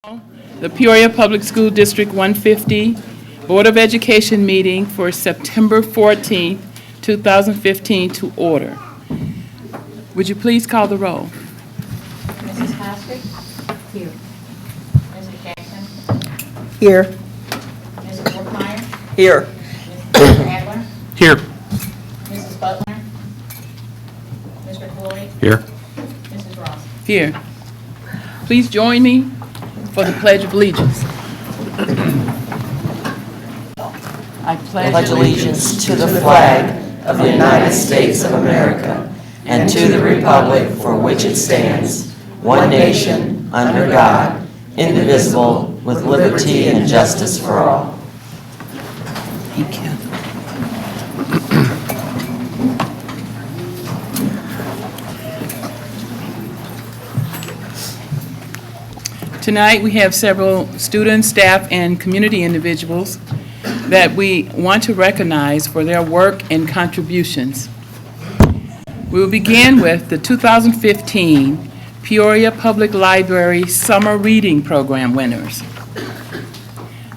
The Peoria Public School District 150 Board of Education meeting for September 14th, 2015 to order. Would you please call the roll? Mrs. Hoskett? Here. Mrs. Jackson? Here. Mrs. Brookmeyer? Here. Mr. Adler? Here. Mrs. Butler? Mr. Floyd? Here. Mrs. Ross? Here. Please join me for the Pledge of Allegiance. I Pledge allegiance to the flag of the United States of America and to the republic for which it stands, one nation, under God, indivisible, with liberty and justice for all. Thank you. Tonight, we have several students, staff, and community individuals that we want to recognize for their work and contributions. We will begin with the 2015 Peoria Public Library Summer Reading Program winners.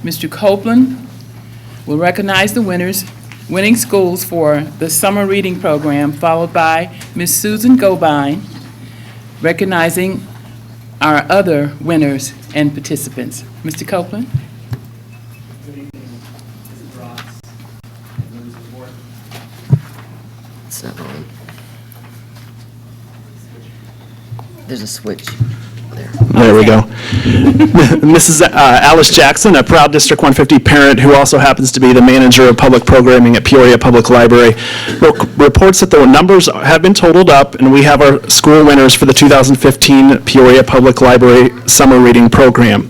Mr. Copeland will recognize the winning schools for the Summer Reading Program, followed by Ms. Susan Gobine, recognizing our other winners and participants. Mr. Copeland? Good evening, Mrs. Ross, members of the board. There's a switch there. There we go. Mrs. Alice Jackson, a proud District 150 parent who also happens to be the manager of public programming at Peoria Public Library, reports that the numbers have been totaled up and we have our school winners for the 2015 Peoria Public Library Summer Reading Program.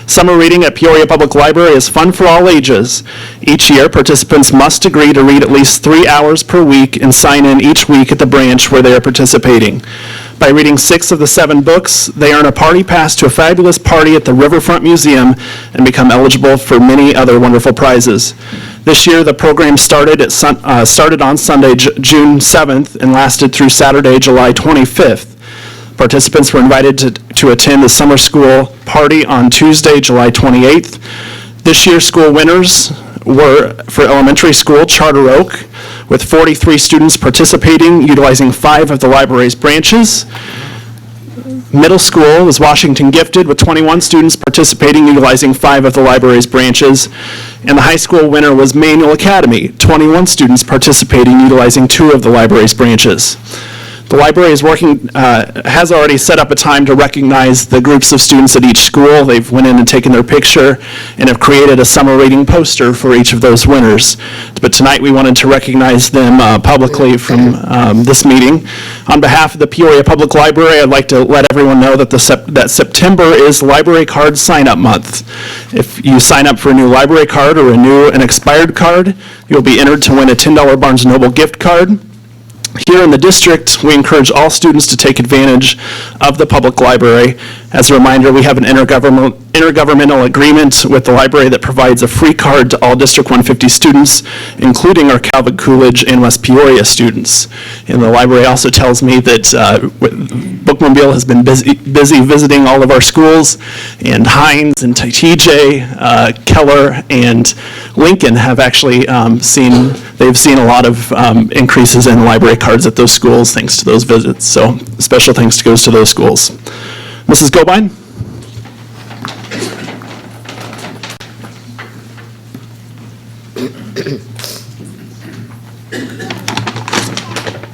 Summer reading at Peoria Public Library is fun for all ages. Each year, participants must agree to read at least 3 hours per week and sign in each week at the branch where they are participating. By reading 6 of the 7 books, they earn a party pass to a fabulous party at the Riverfront Museum and become eligible for many other wonderful prizes. This year, the program started on Sunday, June 7th, and lasted through Saturday, July 25th. Participants were invited to attend the summer school party on Tuesday, July 28th. This year's school winners were, for elementary school, Charter Oak, with 43 students participating, utilizing 5 of the library's branches. Middle school was Washington Gifted, with 21 students participating, utilizing 5 of the library's branches. And the high school winner was Manual Academy, 21 students participating, utilizing 2 of the library's branches. The library is has already set up a time to recognize the groups of students at each school. They've went in and taken their picture and have created a summer reading poster for each of those winners. But tonight we wanted to recognize them publicly from this meeting. On behalf of the Peoria Public Library, I'd like to let everyone know that that September is Library Card Sign-Up Month. If you sign up for a new library card or renew an expired card, you'll be entered to win a $10 Barnes & Noble gift card. Here in the district, we encourage all students to take advantage of the public library. As a reminder, we have an intergovernmental agreement with the library that provides a free card to all District 150 students, including our Calvin Coolidge and West Peoria students. And the library also tells me that Bookmobile has been busy visiting all of our schools, and Hines and TJ, Keller, and Lincoln have actually seen a lot of increases in library cards at those schools thanks to those visits. So special thanks goes to those schools. Mrs. Gobine?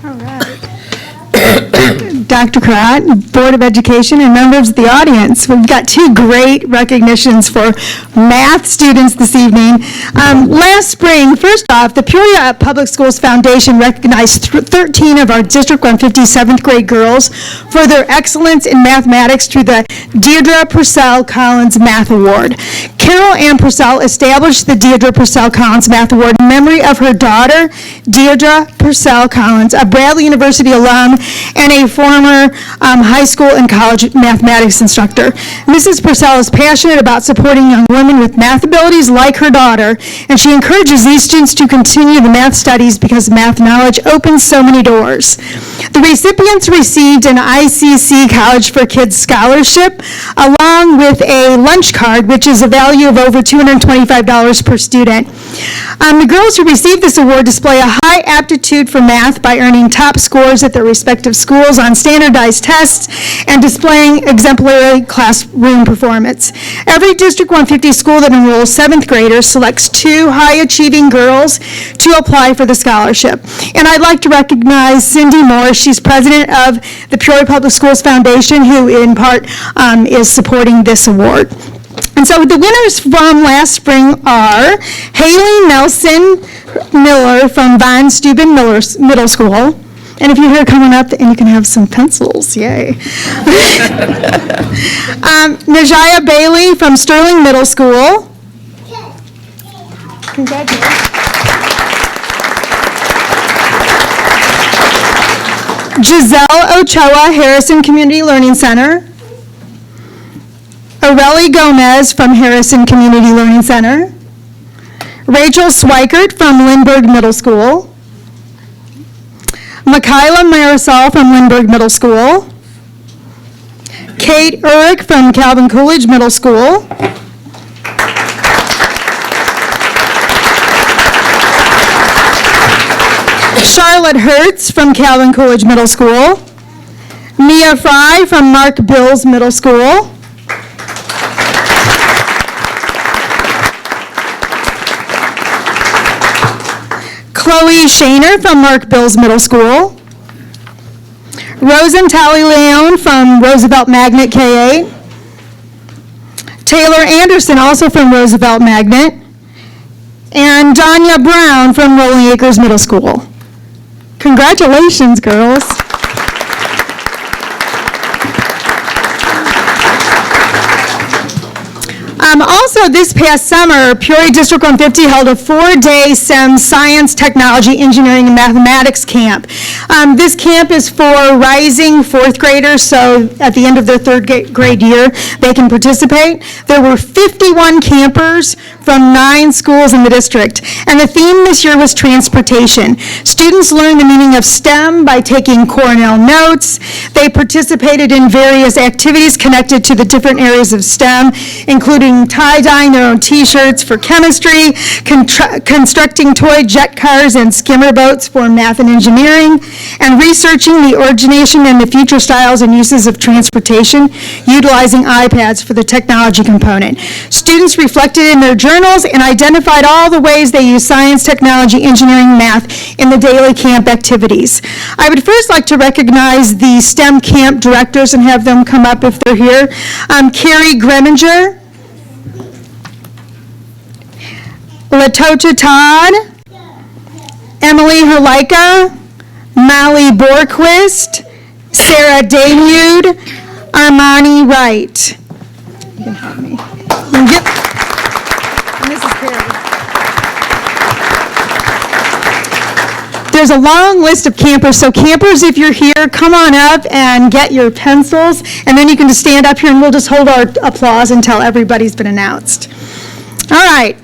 All right. Dr. Karat, Board of Education, and members of the audience. We've got 2 great recognitions for math students this evening. Last spring, first off, the Peoria Public Schools Foundation recognized 13 of our District 150 7th grade girls for their excellence in mathematics through the Deirdre Purcell Collins Math Award. Carol Ann Purcell established the Deirdre Purcell Collins Math Award in memory of her daughter, Deirdre Purcell Collins, a Bradley University alum and a former former high school and college mathematics instructor. Mrs. Purcell is passionate about supporting young women with math abilities like her daughter, and she encourages these students to continue the math studies because math knowledge opens so many doors. The recipients received an ICC College for Kids scholarship along with a lunch card, which is a value of over $225 per student. The girls who received this award display a high aptitude for math by earning top scores at their respective schools on standardized tests and displaying exemplary classroom performance. Every District 150 school that enrolls 7th graders selects 2 high-achieving girls to apply for the scholarship. And I'd like to recognize Cindy Moore. She's president of the Peoria Public Schools Foundation, who in part is supporting this award. And so the winners from last spring are Haley Nelson Miller from Von Steuben Middle School. And if you're here coming up, and you can have some pencils, yay. Najaya Bailey from Sterling Middle School. Congratulations. Giselle Ochoa, Harrison Community Learning Center. Aurelie Gomez from Harrison Community Learning Center. Rachel Swikert from Lindbergh Middle School. Michaela Marisol from Lindbergh Middle School. Kate Urich from Calvin Coolidge Middle School. Charlotte Hertz from Calvin Coolidge Middle School. Mia Fry from Mark Bills Middle School. Chloe Shaner from Mark Bills Middle School. Rosentali Leone from Roosevelt Magnet K-8. Taylor Anderson, also from Roosevelt Magnet. And Danya Brown from Rolling Acres Middle School. Congratulations, girls. Also, this past summer, Peoria District 150 held a 4-day STEM science, technology, engineering, and mathematics camp. This camp is for rising 4th graders, so at the end of their 3rd grade year, they can participate. There were 51 campers from 9 schools in the district, and the theme this year was transportation. Students learned the meaning of STEM by taking Cornell notes. They participated in various activities connected to the different areas of STEM, including tie-dyeing their own t-shirts for chemistry, constructing toy jet cars and skimmer boats for math and engineering, and researching the origination and the future styles and uses of transportation, utilizing iPads for the technology component. Students reflected in their journals and identified all the ways they use science, technology, engineering, math in the daily camp activities. I would first like to recognize the STEM camp directors and have them come up if they're here. Carrie Greminger, Latocha Todd, Emily Herlika, Molly Borquist, Sarah Danude, Armani Wright. You can help me. Yep. Mrs. Perry. There's a long list of campers, so campers, if you're here, come on up and get your pencils, and then you can just stand up here and we'll just hold our applause until everybody's been announced. All right.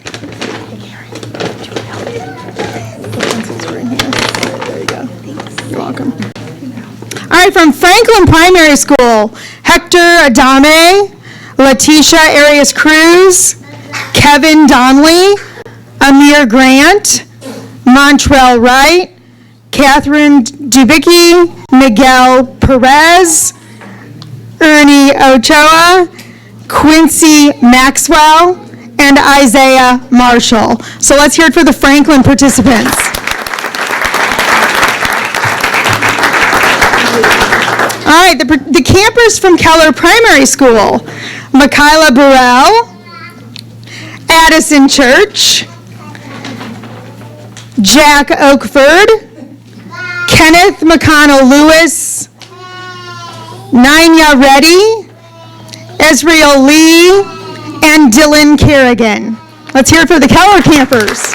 You're welcome. All right, from Franklin Primary School, Hector Adame, Letitia Arias Cruz, Kevin Donnelly, Amir Grant, Montrell Wright, Catherine Dubicki, Miguel Perez, Ernie Ochoa, Quincy Maxwell, and Isaiah Marshall. So let's hear it for the Franklin participants. All right, the campers from Keller Primary School, Michaela Burrell, Addison Church, Jack Oakford, Kenneth McConnell Lewis, Nanya Reddy, Ezreal Lee, and Dylan Kerrigan. Let's hear it for the Keller campers.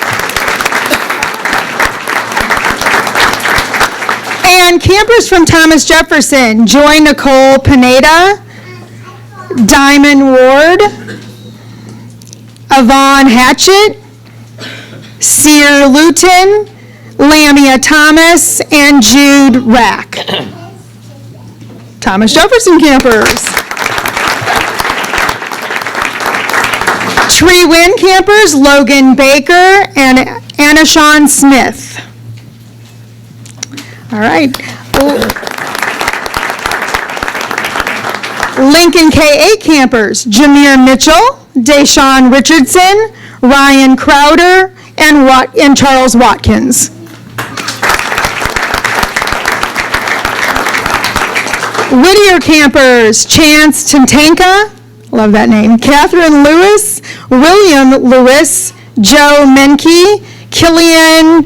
And campers from Thomas Jefferson, Joy Nicole Pineda, Diamond Ward, Yvonne Hatchett, Sear Luton, Lamia Thomas, and Jude Rack. Thomas Jefferson campers. Tree Wind campers, Logan Baker and Anna Shawn Smith. All right. Lincoln K-8 campers, Jameer Mitchell, Deshaun Richardson, Ryan Crowder, and Charles Watkins. Whittier campers, Chance Tintanka, love that name, Catherine Lewis, William Lewis, Joe Menke, Killian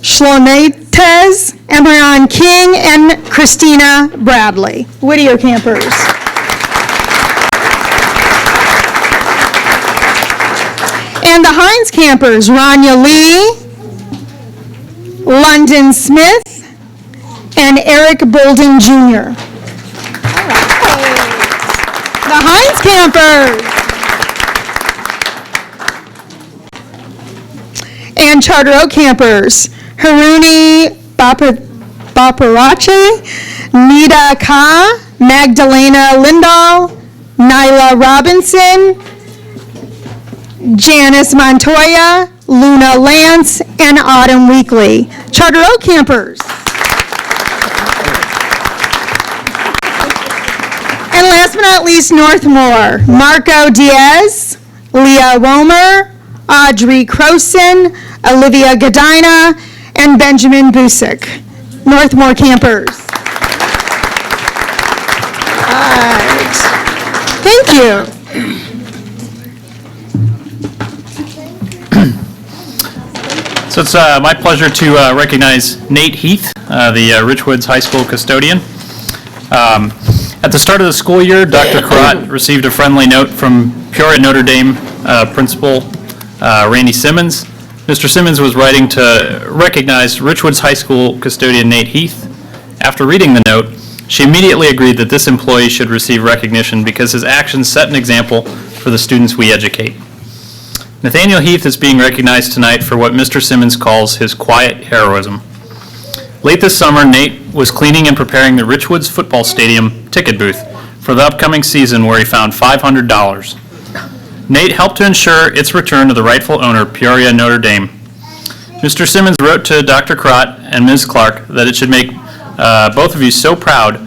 Shlometes, Emron King, and Christina Bradley. Whittier campers. And the Hines campers, Rania Lee, London Smith, and Eric Bolden Jr. The Hines campers. And Charter Oak campers, Haruni Baparache, Nita Ka, Magdalena Lindahl, Nyla Robinson, Janice Montoya, Luna Lance, and Autumn Weekly. Charter Oak campers. And last but not least, Northmore, Marco Diaz, Leah Romer, Audrey Croson, Olivia Godina, and Benjamin Busick. Northmore campers. All right. Thank you. So it's my pleasure to recognize Nate Heath, the Richwoods High School custodian. At the start of the school year, Dr. Carrot received a friendly note from Peoria Notre Dame Principal Randy Simmons. Mr. Simmons was writing to recognize Richwoods High School custodian Nate Heath. After reading the note, she immediately agreed that this employee should receive recognition because his actions set an example for the students we educate. Nathaniel Heath is being recognized tonight for what Mr. Simmons calls his quiet heroism. Late this summer, Nate was cleaning and preparing the Richwoods football stadium ticket booth for the upcoming season where he found $500. Nate helped to ensure its return to the rightful owner, Peoria Notre Dame. Mr. Simmons wrote to Dr. Crott and Ms. Clark that it should make both of you so proud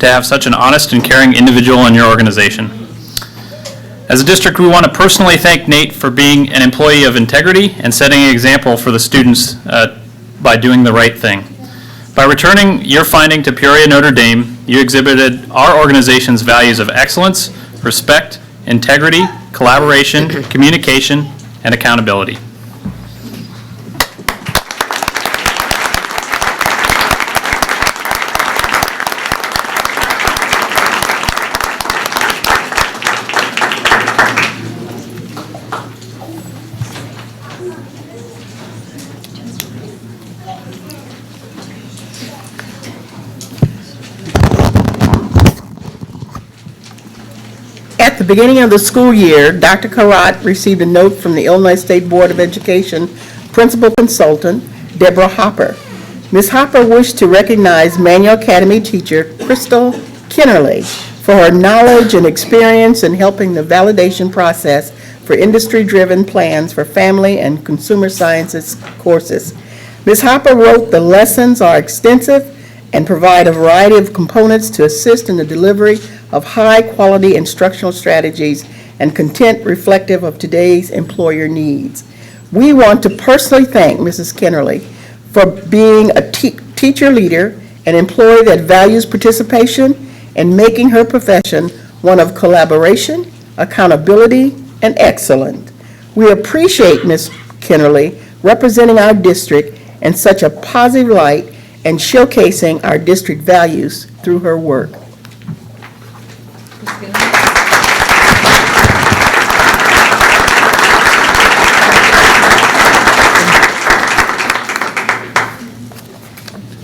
to have such an honest and caring individual in your organization. As a district, we want to personally thank Nate for being an employee of integrity and setting an example for the students by doing the right thing. By returning your finding to Peoria Notre Dame, you exhibited our organization's values of excellence, respect, integrity, collaboration, communication, and accountability. At the beginning of the school year, Dr. Carrot received a note from the Illinois State Board of Education Principal Consultant, Deborah Hopper. Ms. Hopper wished to recognize Manual Academy teacher Crystal Kennerly for her knowledge and experience in helping the validation process for industry-driven plans for family and consumer sciences courses. Ms. Hopper wrote, "The lessons are extensive and provide a variety of components to assist in the delivery of high-quality instructional strategies and content reflective of today's employer needs." We want to personally thank Mrs. Kennerly for being a teacher leader, an employee that values participation, and making her profession one of collaboration, accountability, and excellence. We appreciate Ms. Kennerly representing our district in such a positive light and showcasing our district values through her work.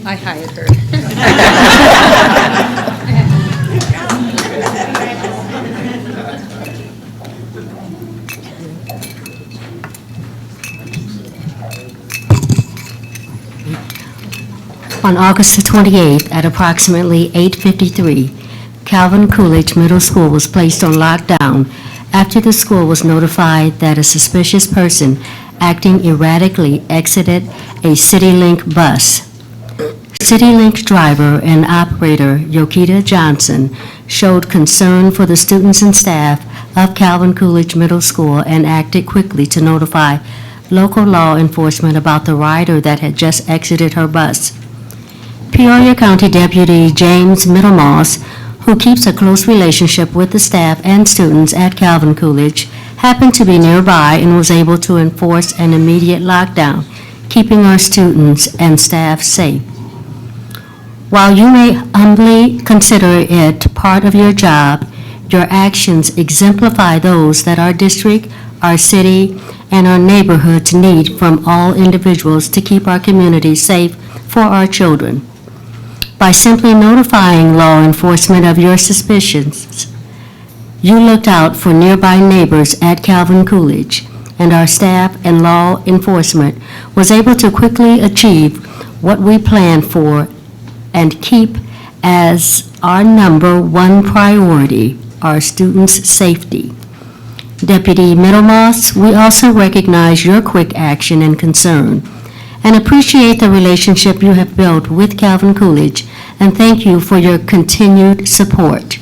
I hired her. On August the 28th, at approximately 8:53, Calvin Coolidge Middle School was placed on lockdown after the school was notified that a suspicious person acting erratically exited a CityLink bus. CityLink driver and operator Yokita Johnson showed concern for the students and staff of Calvin Coolidge Middle School and acted quickly to notify local law enforcement about the rider that had just exited her bus. Peoria County Deputy James Middlemoss, who keeps a close relationship with the staff and students at Calvin Coolidge, happened to be nearby and was able to enforce an immediate lockdown, keeping our students and staff safe. While you may humbly consider it part of your job, your actions exemplify those that our district, our city, and our neighborhoods need from all individuals to keep our community safe for our children. By simply notifying law enforcement of your suspicions, you looked out for nearby neighbors at Calvin Coolidge, and our staff and law enforcement was able to quickly achieve what we planned for and keep as our number one priority, our students' safety. Deputy Middlemoss, we also recognize your quick action and concern and appreciate the relationship you have built with Calvin Coolidge, and thank you for your continued support.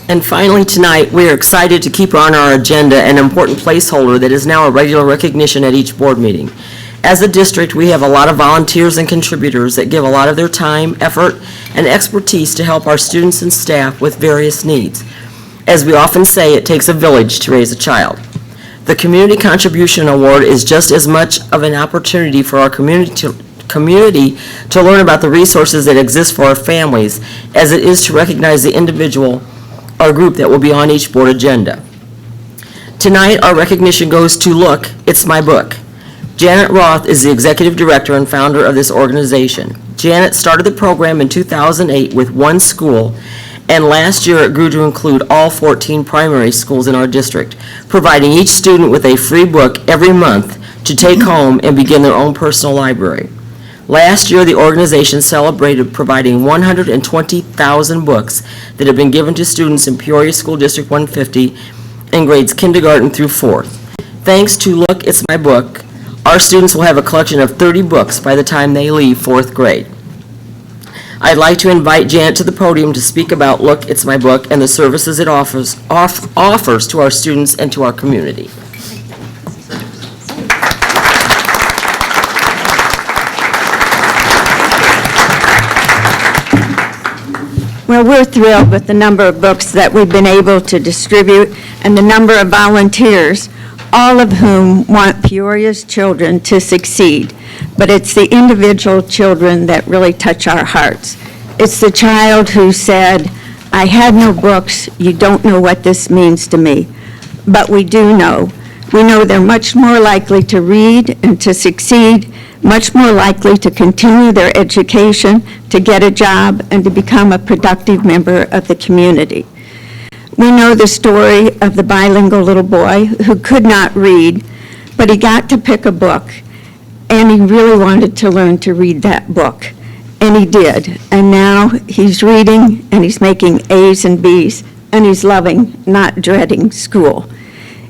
And finally, tonight, we are excited to keep on our agenda an important placeholder that is now a regular recognition at each board meeting. As a district, we have a lot of volunteers and contributors that give a lot of their time, effort, and expertise to help our students and staff with various needs. As we often say, it takes a village to raise a child. The Community Contribution Award is just as much of an opportunity for our community to learn about the resources that exist for our families as it is to recognize the individual or group that will be on each board agenda. Tonight, our recognition goes to Look, It's My Book. Janet Roth is the executive director and founder of this organization. Janet started the program in 2008 with one school, and last year it grew to include all 14 primary schools in our district, providing each student with a free book every month to take home and begin their own personal library. Last year, the organization celebrated providing 120,000 books that have been given to students in Peoria School District 150 in grades kindergarten through 4th. Thanks to Look, It's My Book, our students will have a collection of 30 books by the time they leave 4th grade. I'd like to invite Janet to the podium to speak about Look, It's My Book and the services it offers to our students and to our community. Well, we're thrilled with the number of books that we've been able to distribute and the number of volunteers, all of whom want Peoria's children to succeed. But it's the individual children that really touch our hearts. It's the child who said, I had no books, you don't know what this means to me. But we do know. We know they're much more likely to read and to succeed, much more likely to continue their education, to get a job, and to become a productive member of the community. We know the story of the bilingual little boy who could not read, but he got to pick a book, and he really wanted to learn to read that book, and he did. And now he's reading, and he's making A's and B's, and he's loving, not dreading, school.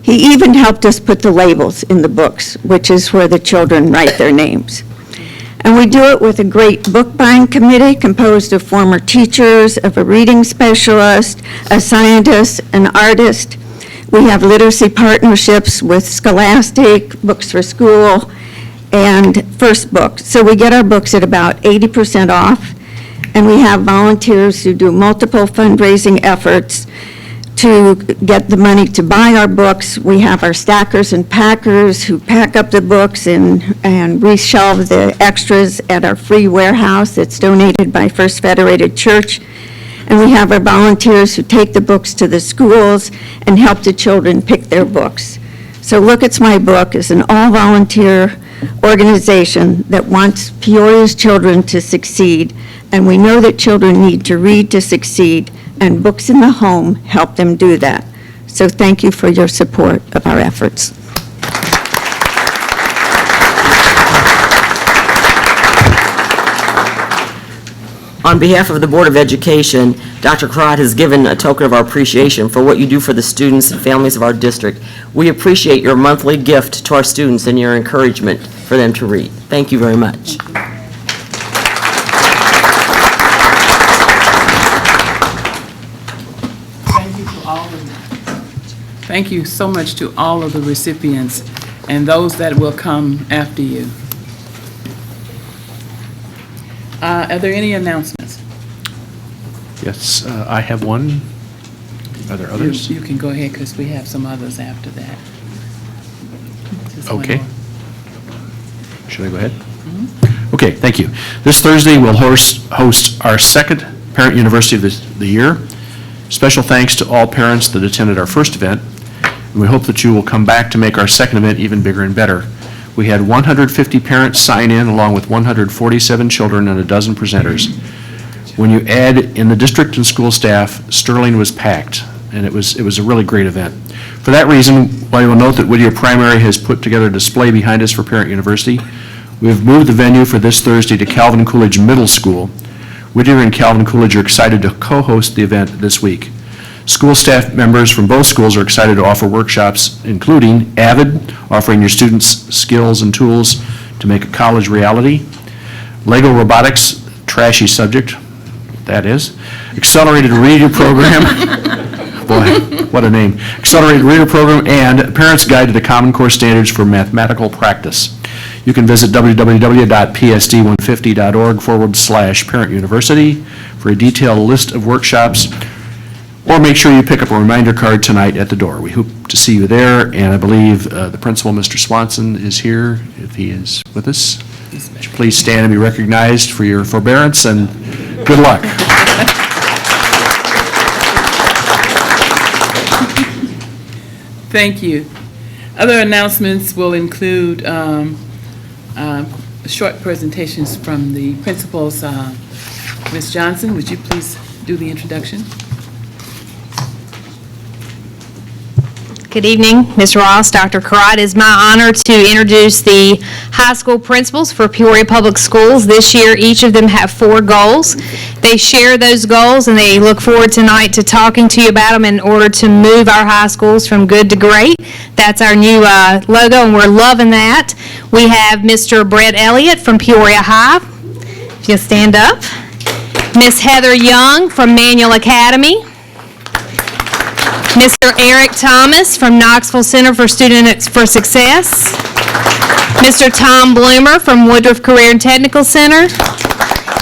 He even helped us put the labels in the books, which is where the children write their names. And we do it with a great book buying committee composed of former teachers, of a reading specialist, a scientist, an artist. We have literacy partnerships with Scholastic, Books for School, and First Book. So we get our books at about 80% off. And we have volunteers who do multiple fundraising efforts to get the money to buy our books. We have our stackers and packers who pack up the books and reshelve the extras at our free warehouse that's donated by First Federated Church. And we have our volunteers who take the books to the schools and help the children pick their books. So Look It's My Book is an all-volunteer organization that wants Peoria's children to succeed, and we know that children need to read to succeed, and books in the home help them do that. So thank you for your support of our efforts. On behalf of the Board of Education, Dr. Crott has given a token of our appreciation for what you do for the students and families of our district. We appreciate your monthly gift to our students and your encouragement for them to read. Thank you very much. Thank you so much to all of the recipients and those that will come after you. Are there any announcements? Yes, I have one. Are there others? You can go ahead, because we have some others after that. Just one Okay. more. Should I go ahead? Okay, thank you. This Thursday, we'll host our second Parent University of the Year. Special thanks to all parents that attended our first event, and we hope that you will come back to make our second event even bigger and better. We had 150 parents sign in, along with 147 children and a dozen presenters. When you add in the district and school staff, Sterling was packed, and it was a really great event. For that reason, while you will note that Whittier Primary has put together a display behind us for Parent University, we have moved the venue for this Thursday to Calvin Coolidge Middle School. Whittier and Calvin Coolidge are excited to co-host the event this week. School staff members from both schools are excited to offer workshops, including AVID, offering your students skills and tools to make a college reality, Lego Robotics, trashy subject, that is, Accelerated Reader Program, boy, what a name, Accelerated Reader Program, and Parents Guide to the Common Core Standards for Mathematical Practice. You can visit www.psd150.org/Parent University for a detailed list of workshops, or make sure you pick up a reminder card tonight at the door. We hope to see you there, and I believe the principal, Mr. Swanson, is here, if he is with us. Would you please stand and be recognized for your forbearance, and good luck. Thank you. Other announcements will include short presentations from the principals. Ms. Johnson, would you please do the introduction? Good evening, Ms. Ross, Dr. Crott. It is my honor to introduce the high school principals for Peoria Public Schools. This year, each of them have 4 goals. They share those goals, and they look forward tonight to talking to you about them in order to move our high schools from good to great. That's our new logo, and we're loving that. We have Mr. Brett Elliott from Peoria High. If you'll stand up. Miss Heather Young from Manual Academy. Mr. Eric Thomas from Knoxville Center for Students for Success. Mr. Tom Bloomer from Woodruff Career and Technical Center.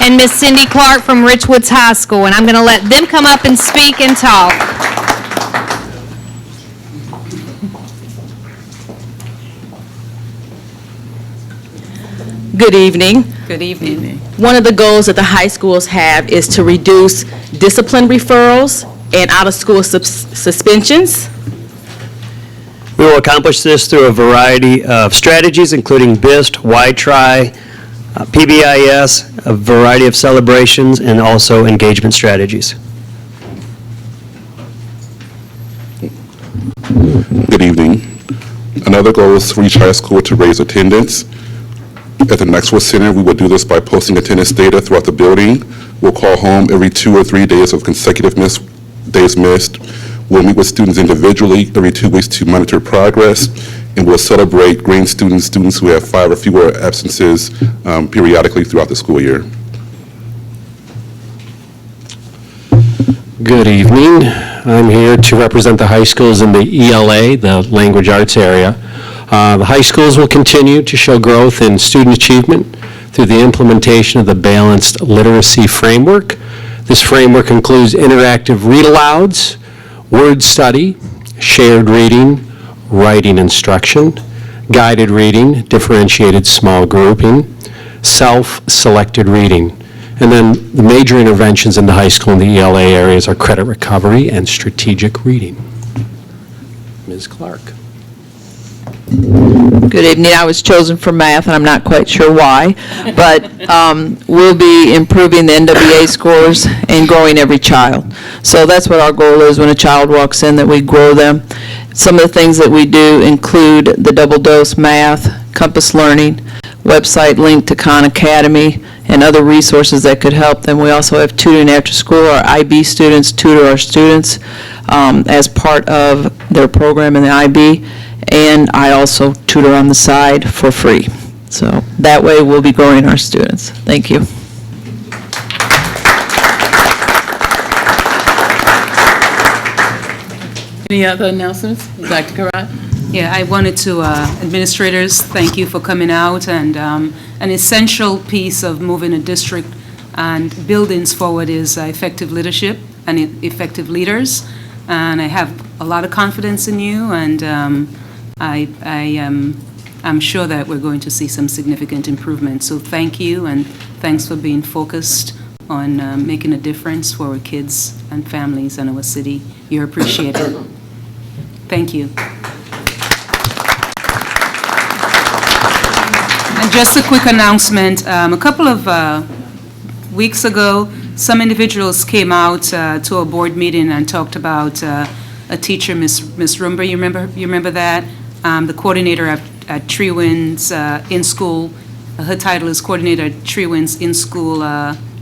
And Miss Cindy Clark from Richwoods High School. And I'm going to let them come up and speak and talk. Good evening. Good evening. One of the goals that the high schools have is to reduce discipline referrals and out-of-school suspensions. We will accomplish this through a variety of strategies, including BIST, Y-TRI, PBIS, a variety of celebrations, and also engagement strategies. Good evening. Another goal is for each high school to raise attendance. At the Knoxville Center, we will do this by posting attendance data throughout the building. We'll call home every 2 or 3 days of consecutive days missed. We'll meet with students individually every 2 weeks to monitor progress, and we'll celebrate green students who have 5 or fewer absences periodically throughout the school year. Good evening. I'm here to represent the high schools in the ELA, the language arts area. The high schools will continue to show growth in student achievement through the implementation of the Balanced Literacy Framework. This framework includes interactive read-alouds, word study, shared reading, writing instruction, guided reading, differentiated small grouping, self-selected reading. And then the major interventions in the high school and the ELA areas are credit recovery and strategic reading. Ms. Clark. Good evening. I was chosen for math, and I'm not quite sure why, but we'll be improving the NWA scores and growing every child. So that's what our goal is when a child walks in, that we grow them. Some of the things that we do include the double dose math, Compass Learning, website linked to Khan Academy, and other resources that could help them. We also have tutoring after school. Our IB students tutor our students as part of their program in the IB, and I also tutor on the side for free. So that way we'll be growing our students. Thank you. Any other announcements? Dr. Karat? Yeah, I wanted to, administrators, thank you for coming out, and an essential piece of moving a district and buildings forward is effective leadership and effective leaders, and I have a lot of confidence in you, and I'm sure that we're going to see some significant improvement. So thank you, and thanks for being focused on making a difference for our kids and families in our city. You're appreciated. Thank you. And just a quick announcement. A couple of weeks ago, some individuals came out to a board meeting and talked about a teacher, Miss Rumba. You remember that? The coordinator at Tree Winds in school. Her title is coordinator at Tree Winds in school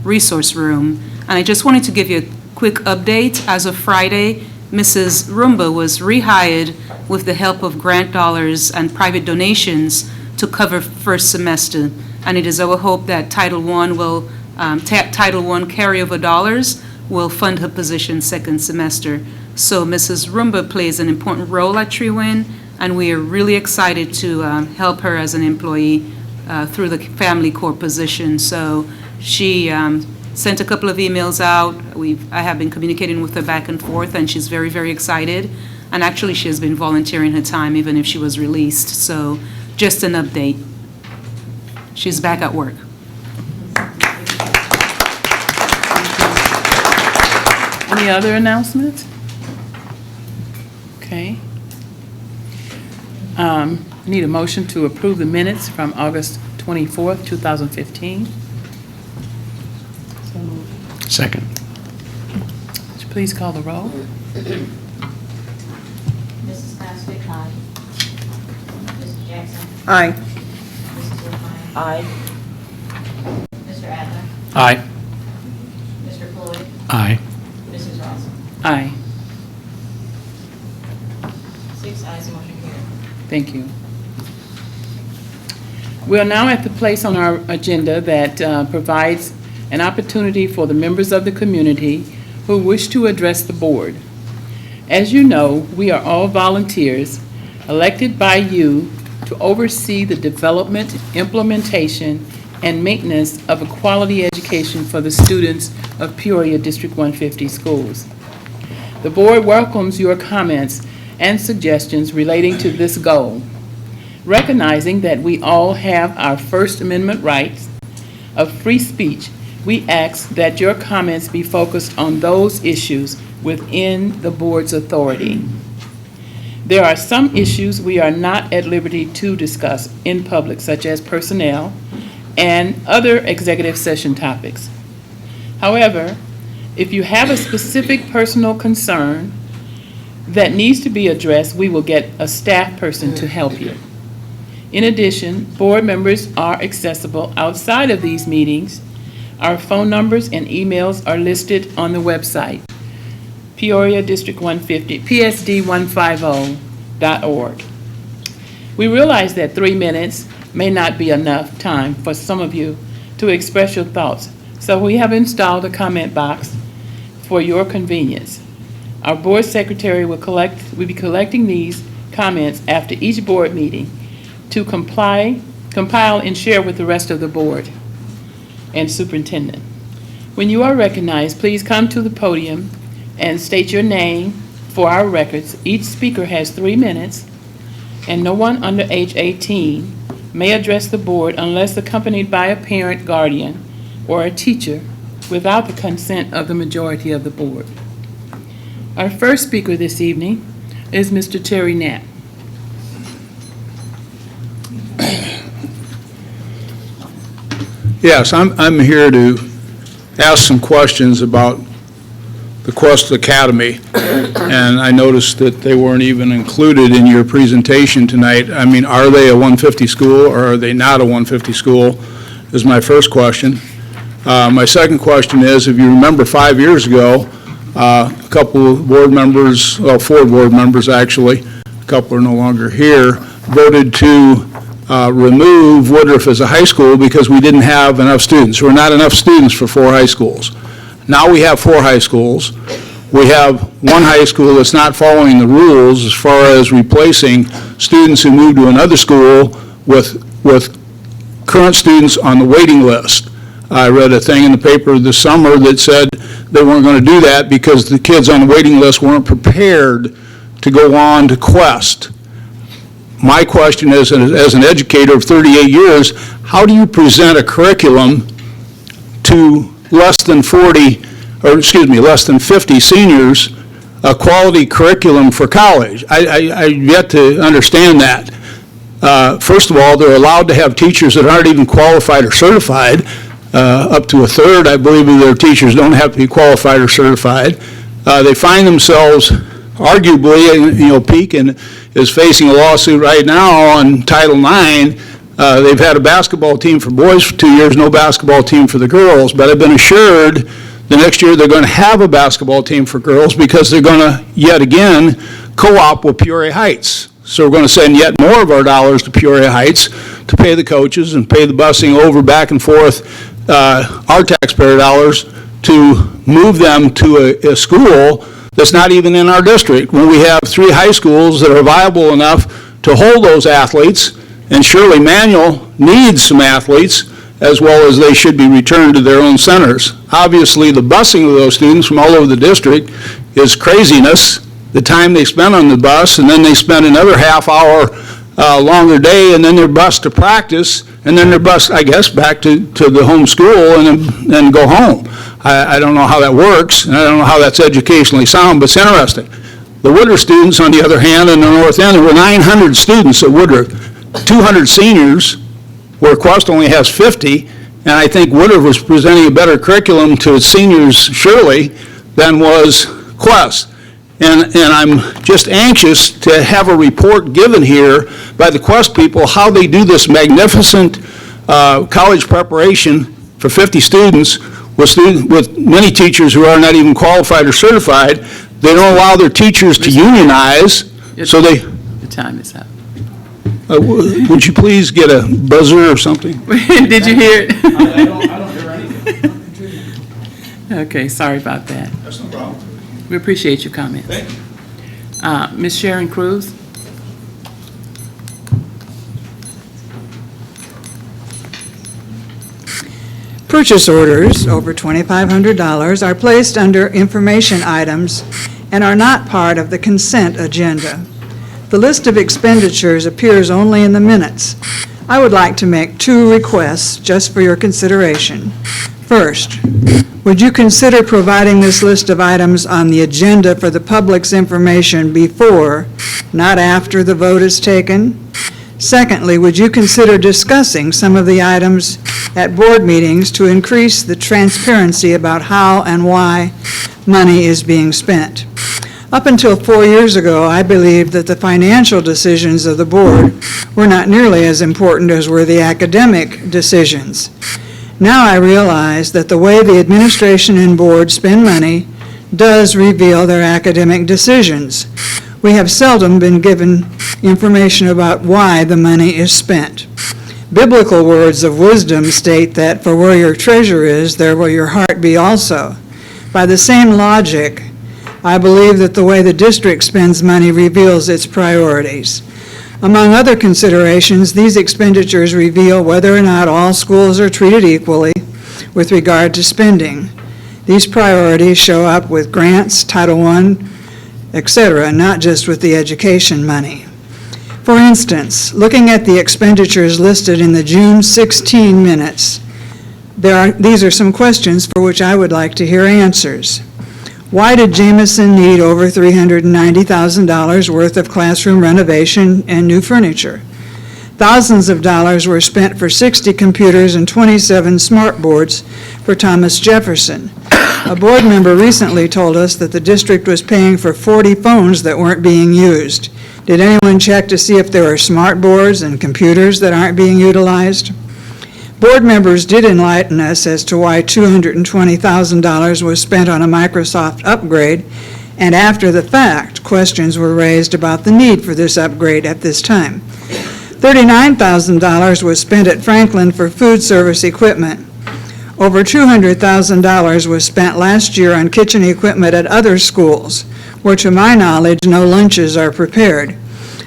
resource room. And I just wanted to give you a quick update. As of Friday, Mrs. Rumba was rehired with the help of grant dollars and private donations to cover first semester. And it is our hope that Title I will, Title I carryover dollars will fund her position second semester. So Mrs. Rumba plays an important role at Tree Wind, and we are really excited to help her as an employee through the family core position. So she sent a couple of emails out. I have been communicating with her back and forth, and she's very, very excited. And actually, she has been volunteering her time even if she was released. So just an update. She's back at work. Any other announcements? Okay. Need a motion to approve the minutes from August 24th, 2015. Second. Would you please call the roll? Mrs. Glassman? Aye. Mrs. Jackson? Aye. Mrs. Wolfmeyer? Aye. Mr. Adler? Aye. Mr. Floyd? Aye. Mrs. Ross? Aye. 6 ayes, motion carried. Thank you. We are now at the place on our agenda that provides an opportunity for the members of the community who wish to address the board. As you know, we are all volunteers elected by you to oversee the development, implementation, and maintenance of a quality education for the students of Peoria District 150 schools. The board welcomes your comments and suggestions relating to this goal, recognizing that we all have our First Amendment rights of free speech. We ask that your comments be focused on those issues within the board's authority. There are some issues we are not at liberty to discuss in public, such as personnel and other executive session topics. However, if you have a specific personal concern that needs to be addressed, we will get a staff person to help you. In addition, board members are accessible outside of these meetings. Our phone numbers and emails are listed on the website, Peoria District 150, psd150.org. We realize that 3 minutes may not be enough time for some of you to express your thoughts, so we have installed a comment box for your convenience. Our board secretary will be collecting these comments after each board meeting to compile and share with the rest of the board. and superintendent. When you are recognized, please come to the podium and state your name for our records. Each speaker has 3 minutes, and no one under age 18 may address the board unless accompanied by a parent, guardian, or a teacher without the consent of the majority of the board. Our first speaker this evening is Mr. Terry Knapp. Yes, I'm here to ask some questions about the Quest Academy, and I noticed that they weren't even included in your presentation tonight. I mean, are they a 150 school or are they not a 150 school, is my first question. My second question is, if you remember 5 years ago, a couple of board members, well, 4 board members actually, a couple are no longer here, voted to remove Woodruff as a high school because we didn't have enough students. There were not enough students for 4 high schools. Now we have 4 high schools. We have 1 high school that's not following the rules as far as replacing students who move to another school with current students on the waiting list. I read a thing in the paper this summer that said they weren't going to do that because the kids on the waiting list weren't prepared to go on to Quest. My question is, as an educator of 38 years, how do you present a curriculum to less than 50 seniors, a quality curriculum for college? I've yet to understand that. First of all, they're allowed to have teachers that aren't even qualified or certified. Up to a third, I believe, of their teachers don't have to be qualified or certified. They find themselves, arguably, Pekin is facing a lawsuit right now on Title IX. They've had a basketball team for boys for 2 years, no basketball team for the girls, but I've been assured the next year they're going to have a basketball team for girls because they're going to, yet again, co-op with Peoria Heights. So we're going to send yet more of our dollars to Peoria Heights to pay the coaches and pay the busing over, back and forth, our taxpayer dollars to move them to a school that's not even in our district, when we have 3 high schools that are viable enough to hold those athletes, and surely Manual needs some athletes, as well as they should be returned to their own centers. Obviously, the busing of those students from all over the district is craziness, the time they spend on the bus, and then they spend another half-hour longer day, and then they're bused to practice, and then they're bused, I guess, back to the home school and then go home. I don't know how that works, and I don't know how that's educationally sound, but it's interesting. The Woodruff students, on the other hand, in the north end, there were 900 students at Woodruff, 200 seniors, where Quest only has 50, and I think Woodruff was presenting a better curriculum to its seniors, surely, than was Quest. And I'm just anxious to have a report given here by the Quest people how they do this magnificent college preparation for 50 students with many teachers who are not even qualified or certified. They don't allow their teachers to unionize, so they... The time is up. Would you please get a buzzer or something? Did you hear it? I don't hear anything. Okay, sorry about that. That's no problem. We appreciate your comments. Thank you. Ms. Sharon Cruz? Purchase orders over $2,500 are placed under information items and are not part of the consent agenda. The list of expenditures appears only in the minutes. I would like to make 2 requests just for your consideration. First, would you consider providing this list of items on the agenda for the public's information before, not after, the vote is taken? Secondly, would you consider discussing some of the items at board meetings to increase the transparency about how and why money is being spent? Up until 4 years ago, I believed that the financial decisions of the board were not nearly as important as were the academic decisions. Now I realize that the way the administration and board spend money does reveal their academic decisions. We have seldom been given information about why the money is spent. Biblical words of wisdom state that for where your treasure is, there will your heart be also. By the same logic, I believe that the way the district spends money reveals its priorities. Among other considerations, these expenditures reveal whether or not all schools are treated equally, with regard to spending. These priorities show up with grants, Title I, etc., not just with the education money. For instance, looking at the expenditures listed in the June 16 minutes, these are some questions for which I would like to hear answers. Why did Jameson need over $390,000 worth of classroom renovation and new furniture? Thousands of dollars were spent for 60 computers and 27 smart boards for Thomas Jefferson. A board member recently told us that the district was paying for 40 phones that weren't being used. Did anyone check to see if there are smart boards and computers that aren't being utilized? Board members did enlighten us as to why $220,000 was spent on a Microsoft upgrade, and after the fact, questions were raised about the need for this upgrade at this time. $39,000 was spent at Franklin for food service equipment. Over $200,000 was spent last year on kitchen equipment at other schools, where to my knowledge no lunches are prepared.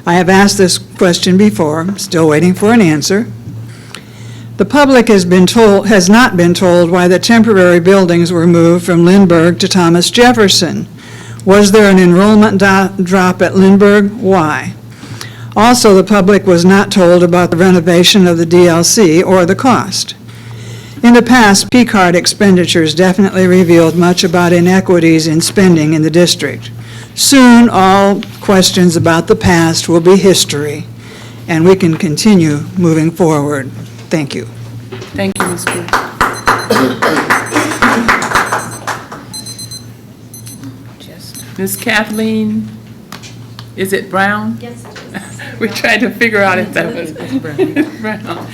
I have asked this question before, I'm still waiting for an answer. The public has not been told why the temporary buildings were moved from Lindbergh to Thomas Jefferson. Was there an enrollment drop at Lindbergh? Why? Also, the public was not told about the renovation of the DLC or the cost. In the past, P-card expenditures definitely revealed much about inequities in spending in the district. Soon, all questions about the past will be history, and we can continue moving forward. Thank you. Thank you, Ms. Booth. Ms. Kathleen, is it Brown? Yes, it is. We tried to figure out if that was Brown.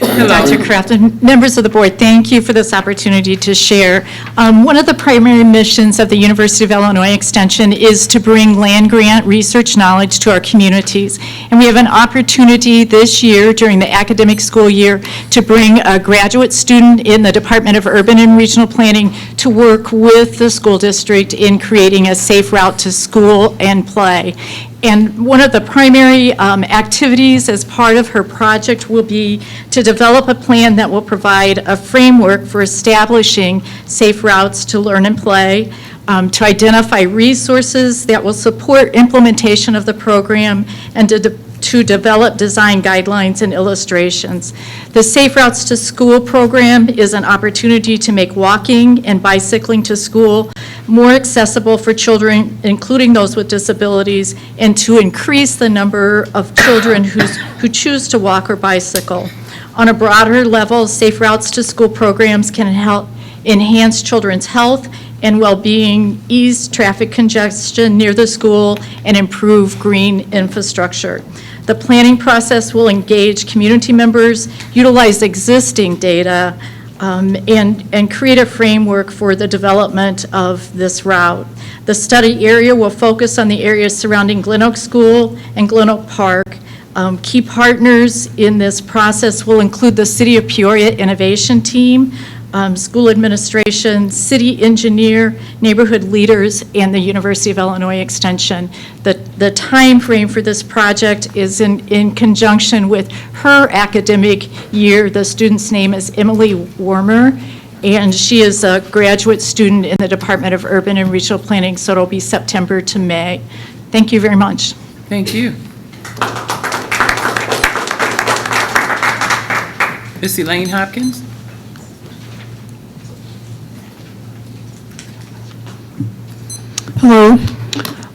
Hello. Dr. Kraft and members of the board, thank you for this opportunity to share. One of the primary missions of the University of Illinois Extension is to bring land-grant research knowledge to our communities. And we have an opportunity this year during the academic school year to bring a graduate student in the Department of Urban and Regional Planning to work with the school district in creating a safe route to school and play. And one of the primary activities as part of her project will be to develop a plan that will provide a framework for establishing safe routes to learn and play, to identify resources that will support implementation of the program, and to develop design guidelines and illustrations. The Safe Routes to School program is an opportunity to make walking and bicycling to school more accessible for children, including those with disabilities, and to increase the number of children who choose to walk or bicycle. On a broader level, Safe Routes to School programs can help enhance children's health and well-being, ease traffic congestion near the school, and improve green infrastructure. The planning process will engage community members, utilize existing data, and create a framework for the development of this route. The study area will focus on the areas surrounding Glen Oak School and Glen Oak Park. Key partners in this process will include the City of Peoria Innovation Team, school administration, city engineer, neighborhood leaders, and the University of Illinois Extension. The time frame for this project is in conjunction with her academic year. The student's name is Emily Warmer, and she is a graduate student in the Department of Urban and Regional Planning, so it'll be September to May. Thank you very much. Thank you. Ms. Elaine Hopkins? Hello.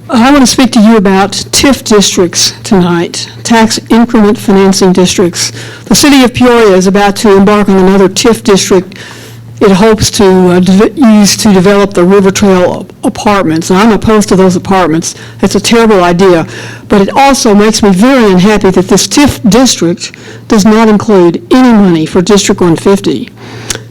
I want to speak to you about Tif Districts tonight, tax increment financing districts. The city of Peoria is about to embark on another Tif district it hopes to use to develop the River Trail apartments. And I'm opposed to those apartments. It's a terrible idea. But it also makes me very unhappy that this Tif district does not include any money for District 150.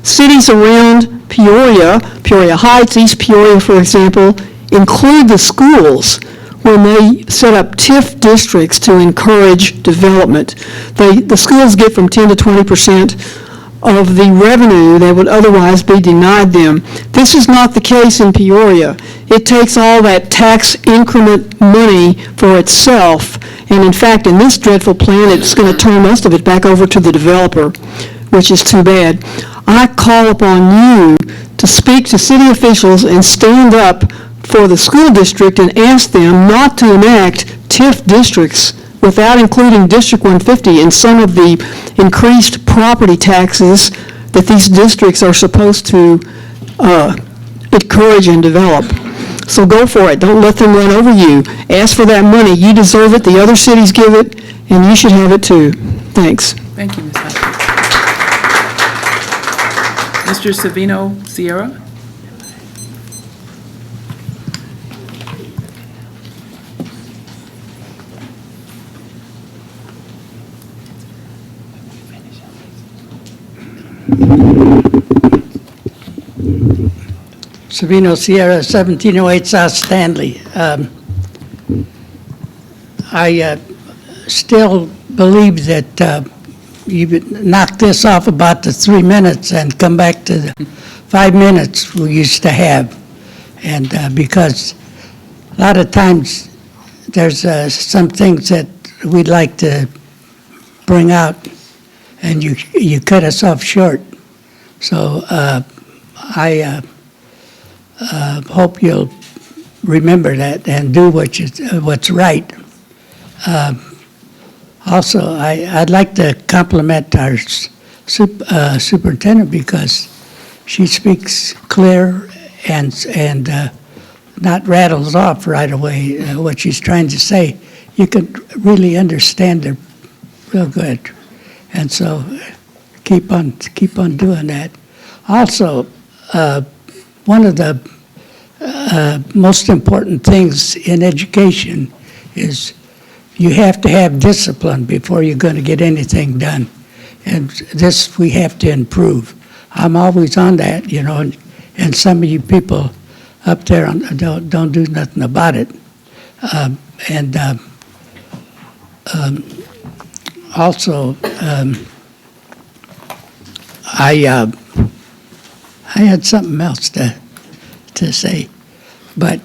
Cities around Peoria, Peoria Heights, East Peoria, for example, include the schools when they set up TIF districts to encourage development. The schools get from 10 to 20% of the revenue that would otherwise be denied them. This is not the case in Peoria. It takes all that tax increment money for itself, and in fact, in this dreadful plan, it's going to turn most of it back over to the developer, which is too bad. I call upon you to speak to city officials and stand up for the school district and ask them not to enact TIF districts without including District 150 in some of the increased property taxes that these districts are supposed to encourage and develop. So go for it. Don't let them run over you. Ask for that money. You deserve it. The other cities give it, and you should have it too. Thanks. Thank you, Ms. Hopkins. Mr. Savino Sierra? Savino Sierra, 1708 South Stanley. I still believe that you knock this off about the 3 minutes and come back to the 5 minutes we used to have. And because a lot of times there's some things that we'd like to bring out and you cut us off short. So I hope you'll remember that and do what's right. Also, I'd like to compliment our superintendent because she speaks clear and not rattles off right away what she's trying to say. You can really understand her real good, and so keep on doing that. Also, one of the most important things in education is you have to have discipline before you're going to get anything done. And this we have to improve. I'm always on that, you know, and some of you people up there don't do nothing about it. Also, I had something else to say, but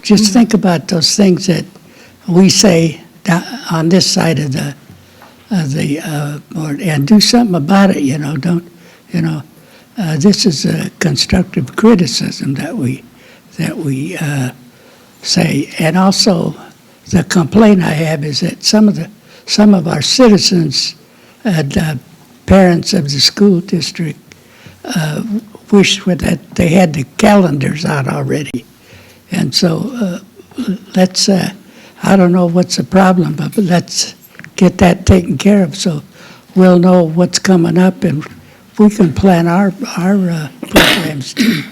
just think about those things that we say on this side of the board, and do something about it. You know, this is a constructive criticism that we say, and also the complaint I have is that some of our citizens and parents of the school district wish that they had the calendars out already, and so let's. I don't know what's the problem, but let's get that taken care of so we'll know what's coming up and we can plan our programs too.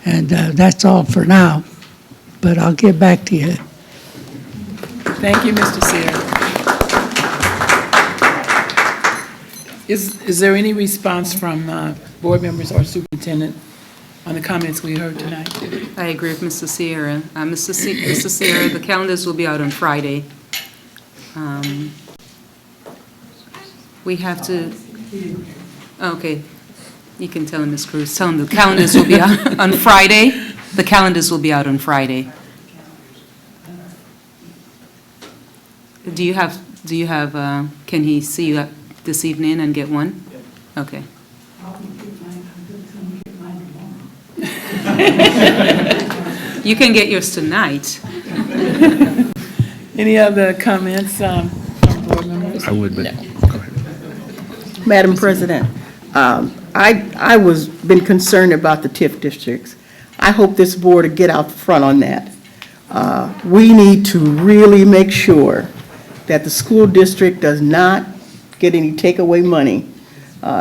And that's all for now, but I'll get back to you. Thank you, Mr. Sierra. Is there any response from board members or superintendent on the comments we heard tonight? I agree with Mr. Sierra. Mr. Sierra, the calendars will be out on Friday. We have to, okay, you can tell him, Ms. Cruz, tell him the calendars will be out on Friday. The calendars will be out on Friday. Do you have, can he see you this evening and get one? Okay. You can get yours tonight. Any other comments from board members? I would, but No. go ahead. Madam President, I was been concerned about the TIF districts. I hope this board will get out front on that. We need to really make sure that the school district does not get any takeaway money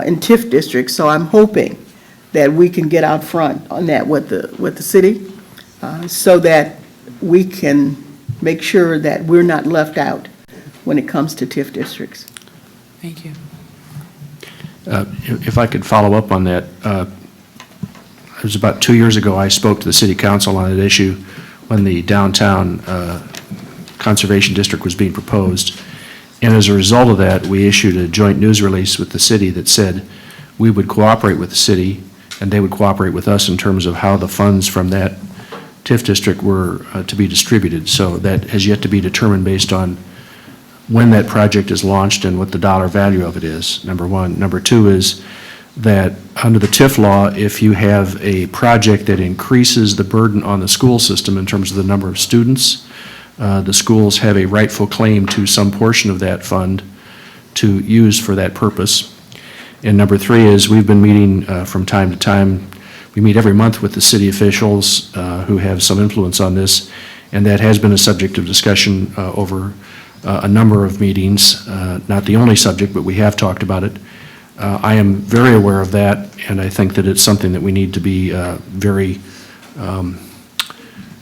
in TIF districts. So I'm hoping that we can get out front on that with the city, so that we can make sure that we're not left out when it comes to TIF districts. Thank you. If I could follow up on that, it was about 2 years ago I spoke to the city council on that issue when the downtown conservation district was being proposed. And as a result of that, we issued a joint news release with the city that said we would cooperate with the city and they would cooperate with us in terms of how the funds from that TIF district were to be distributed. So that has yet to be determined based on when that project is launched and what the dollar value of it is, number one. Number two is that under the TIF law, if you have a project that increases the burden on the school system in terms of the number of students, the schools have a rightful claim to some portion of that fund to use for that purpose. And number three is we've been meeting from time to time. We meet every month with the city officials who have some influence on this, and that has been a subject of discussion over a number of meetings. Not the only subject, but we have talked about it. I am very aware of that, and I think that it's something that we need to be very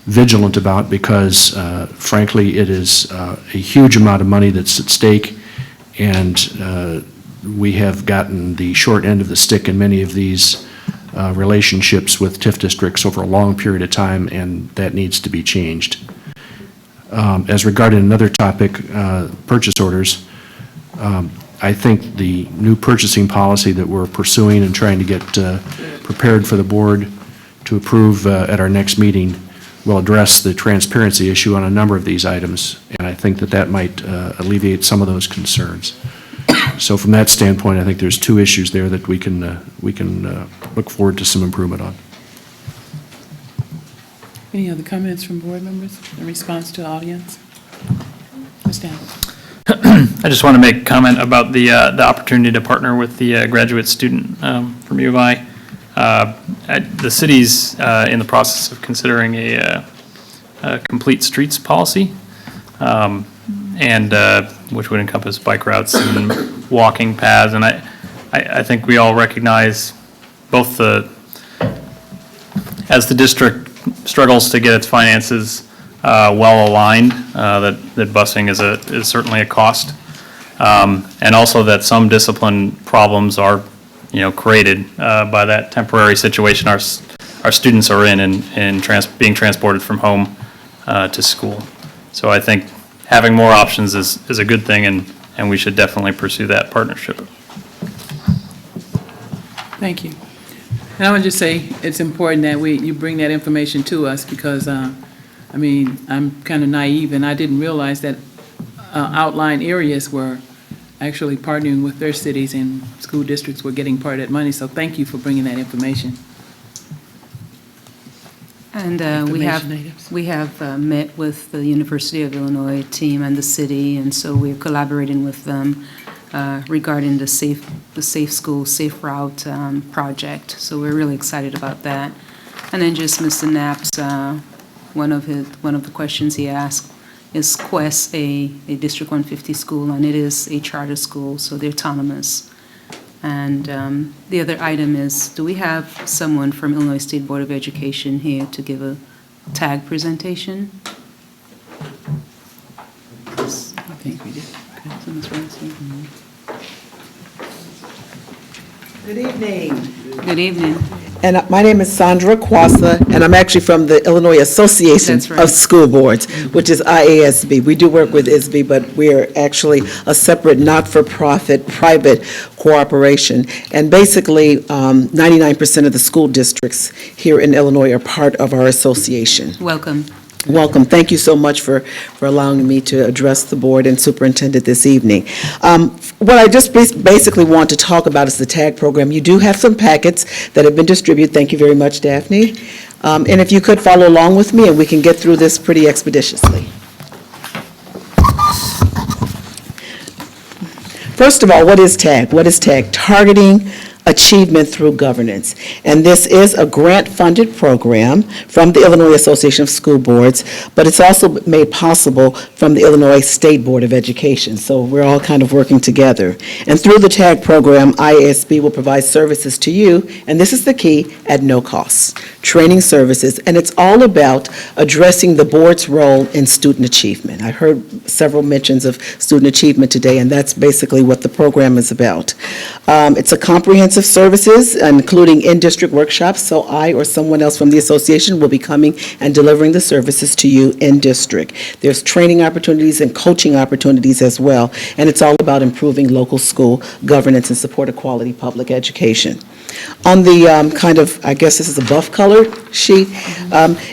vigilant about because, frankly, it is a huge amount of money that's at stake, and we have gotten the short end of the stick in many of these relationships with TIF districts over a long period of time, and that needs to be changed. As regarding another topic, purchase orders, I think the new purchasing policy that we're pursuing and trying to get prepared for the board to approve at our next meeting will address the transparency issue on a number of these items, and I think that that might alleviate some of those concerns. So from that standpoint, I think there's two issues there that we can look forward to some improvement on. Any other comments from board members in response to the audience? Ms. Downs. I just want to make a comment about the opportunity to partner with the graduate student from U of I. The city's in the process of considering a complete streets policy, and which would encompass bike routes and walking paths. And I think we all recognize both as the district struggles to get its finances well aligned, that busing is certainly a cost, and also that some discipline problems are, created by that temporary situation our students are in being transported from home to school. So I think having more options is a good thing, and we should definitely pursue that partnership. Thank you. And I want to just say it's important that you bring that information to us because, I'm kind of naive and I didn't realize that outlying areas were actually partnering with their cities and school districts were getting part of that money. So thank you for bringing that information. And we have met with the University of Illinois team and the city, and so we're collaborating with them regarding the Safe School, Safe Route project. So we're really excited about that. And then just Mr. Knapp's, one of the questions he asked is Quest a District 150 school, and it is a charter school, so they're autonomous. And the other item is, do we have someone from Illinois State Board of Education here to give a tag presentation? I think we did. Good evening. Good evening. And my name is Sandra Quassa, and I'm actually from the Illinois Association of School Boards, which is IASB. We do work with ISB, but we're actually a separate not-for-profit private cooperation. And basically, 99% of the school districts here in Illinois are part of our association. Welcome. Welcome. Thank you so much for allowing me to address the board and superintendent this evening. What I just basically want to talk about is the TAG program. You do have some packets that have been distributed. Thank you very much, Daphne. And if you could follow along with me, and we can get through this pretty expeditiously. First of all, what is TAG? What is TAG? Targeting Achievement Through Governance. And this is a grant-funded program from the Illinois Association of School Boards, but it's also made possible from the Illinois State Board of Education. So we're all kind of working together. And through the TAG program, IASB will provide services to you, and this is the key, at no cost. Training services, and it's all about addressing the board's role in student achievement. I heard several mentions of student achievement today, and that's basically what the program is about. It's a comprehensive services, including in-district workshops, so I or someone else from the association will be coming and delivering the services to you in district. There's training opportunities and coaching opportunities as well, and it's all about improving local school governance and support of quality public education. On the kind of, I guess this is a buff colored sheet,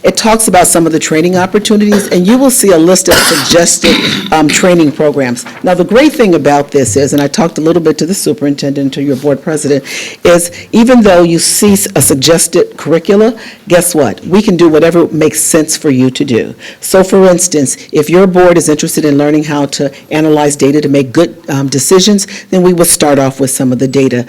it talks about some of the training opportunities, and you will see a list of suggested training programs. Now, the great thing about this is, and I talked a little bit to the superintendent, to your board president, is even though you see a suggested curricula, guess what? We can do whatever makes sense for you to do. So, for instance, if your board is interested in learning how to analyze data to make good decisions, then we will start off with some of the data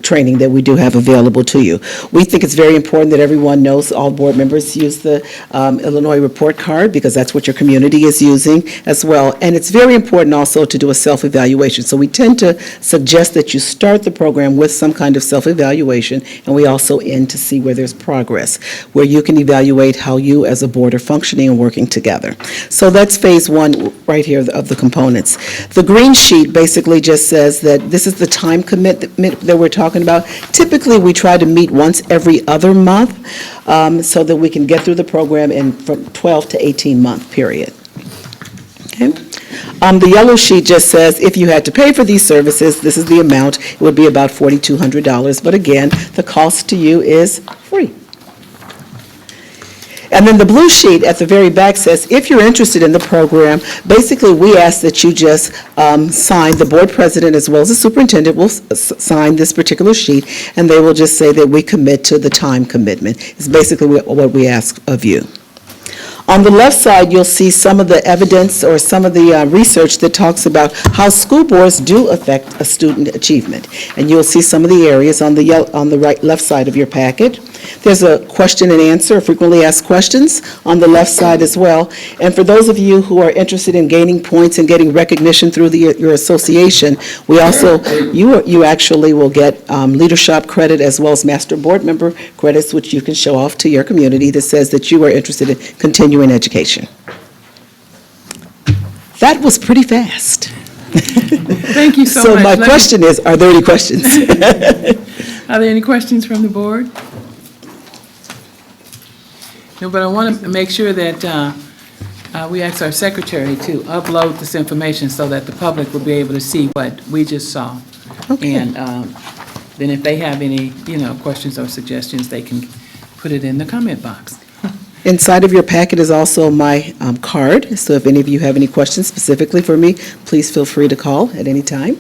training that we do have available to you. We think it's very important that everyone knows, all board members use the Illinois report card, because that's what your community is using as well. And it's very important also to do a self-evaluation. So we tend to suggest that you start the program with some kind of self-evaluation, and we also end to see where there's progress, where you can evaluate how you as a board are functioning and working together. So that's phase one right here of the components. The green sheet basically just says that this is the time commitment that we're talking about. Typically, we try to meet once every other month so that we can get through the program in from 12 to 18-month period. Okay. The yellow sheet just says if you had to pay for these services, this is the amount. It would be about $4,200. But again, the cost to you is free. And then the blue sheet at the very back says, if you're interested in the program, basically we ask that you just sign, the board president as well as the superintendent will sign this particular sheet, and they will just say that we commit to the time commitment. It's basically what we ask of you. On the left side, you'll see some of the evidence or some of the research that talks about how school boards do affect a student achievement. And you'll see some of the areas on the right, left side of your packet. There's a question and answer, frequently asked questions, on the left side as well. And for those of you who are interested in gaining points and getting recognition through your association, we also, you actually will get leadership credit as well as master board member credits, which you can show off to your community that says that you are interested in continuing education. That was pretty fast. Thank you so much. So my question is, are there any questions? Are there any questions from the board? No, but I want to make sure that we ask our secretary to upload this information so that the public will be able to see what we just saw. Okay. And then if they have any, questions or suggestions, they can put it in the comment box. Inside of your packet is also my card, so if any of you have any questions specifically for me, please feel free to call at any time.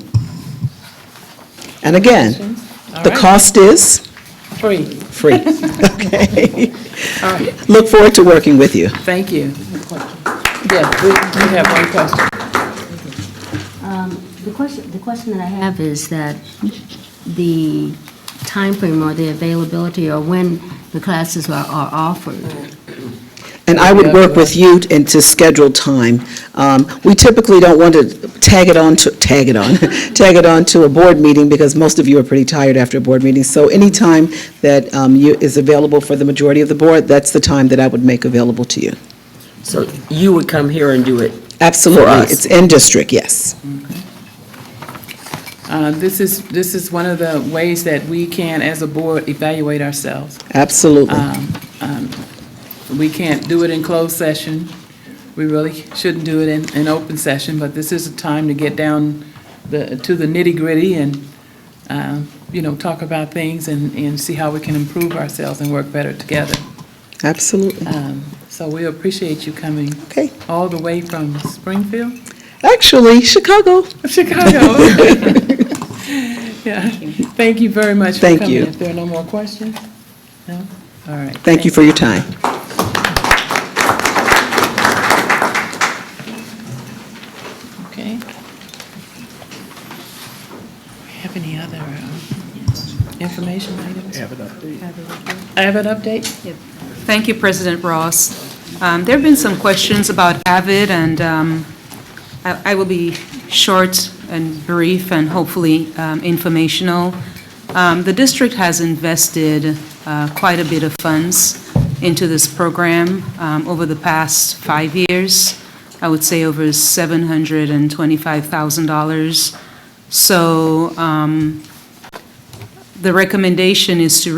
And again, the cost is? Free. Free. Okay. All right. Look forward to working with you. Thank you. Yes, we have one question. The question that I have is that the time frame or the availability or when the classes are offered. And I would work with you and to schedule time. We typically don't want to tag it on to a board meeting because most of you are pretty tired after a board meeting. So any time that is available for the majority of the board, that's the time that I would make available to you. So you would come here and do it? Absolutely. For us? It's in district, yes. This is one of the ways that we can, as a board, evaluate ourselves. Absolutely. We can't do it in closed session. We really shouldn't do it in open session, but this is a time to get down to the nitty-gritty and, talk about things and see how we can improve ourselves and work better together. Absolutely. So we appreciate you coming. Okay. All the way from Springfield? Actually, Chicago. Chicago. Yeah. Thank you very much for coming. Thank you. If there are no more questions? No? All right. Thank you for your time. Okay. Have any other information items? Have an update. I have an update? Thank you, President Ross. There have been some questions about AVID, and I will be short and brief and hopefully informational. The district has invested quite a bit of funds into this program over the past 5 years. I would say over $725,000. So the recommendation is to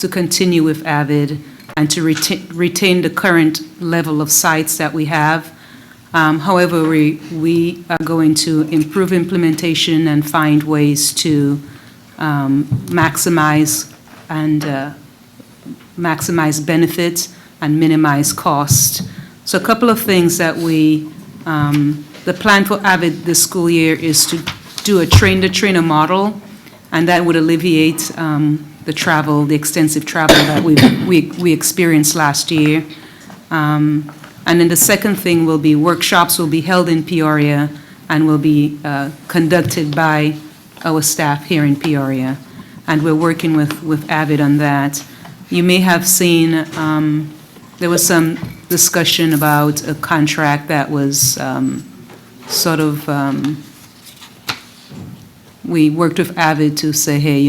to continue with AVID and to retain the current level of sites that we have. However, we are going to improve implementation and find ways to maximize benefits and minimize cost. So a couple of things that the plan for AVID this school year is to do a train-the-trainer model, and that would alleviate the extensive travel that we experienced last year. And then the second thing will be workshops will be held in Peoria and will be conducted by our staff here in Peoria. And we're working with AVID on that. You may have seen there was some discussion about a contract that was we worked with AVID to say, hey,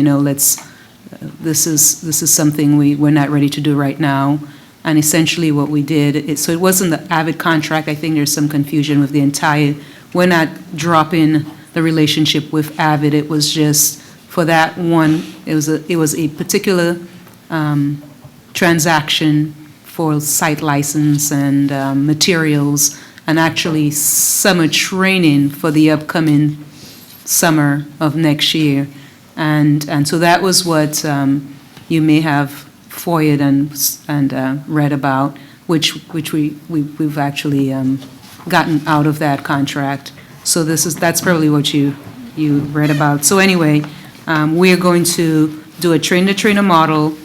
this is something we're not ready to do right now. And essentially what we did, so it wasn't the AVID contract. I think there's some confusion with the entire, we're not dropping the relationship with AVID. It was just for that one, it was a particular transaction for site license and materials, and actually summer training for the upcoming summer of next year. And so that was what you may have FOIA'd and read about, which we've actually gotten out of that contract. So that's probably what you read about. So anyway, we are going to do a train-the-trainer model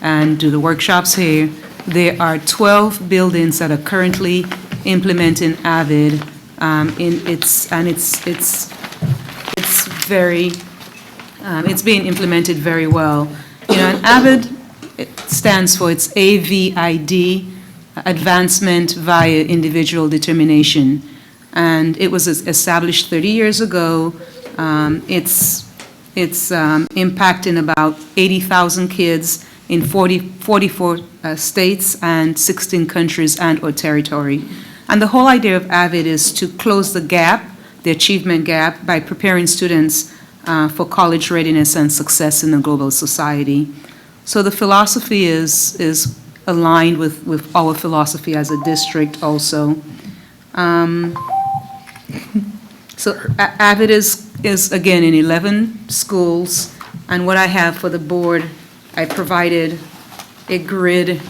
and do the workshops here. There are 12 buildings that are currently implementing AVID. It's being implemented very well. And AVID, it stands for its AVID, Advancement via Individual Determination. And it was established 30 years ago. It's impacting about 80,000 kids in 44 states and 16 countries and/or territory. And the whole idea of AVID is to close the gap, the achievement gap, by preparing students for college readiness and success in the global society. So the philosophy is aligned with our philosophy as a district also. So AVID is again in 11 schools, and what I have for the board, I provided a grid,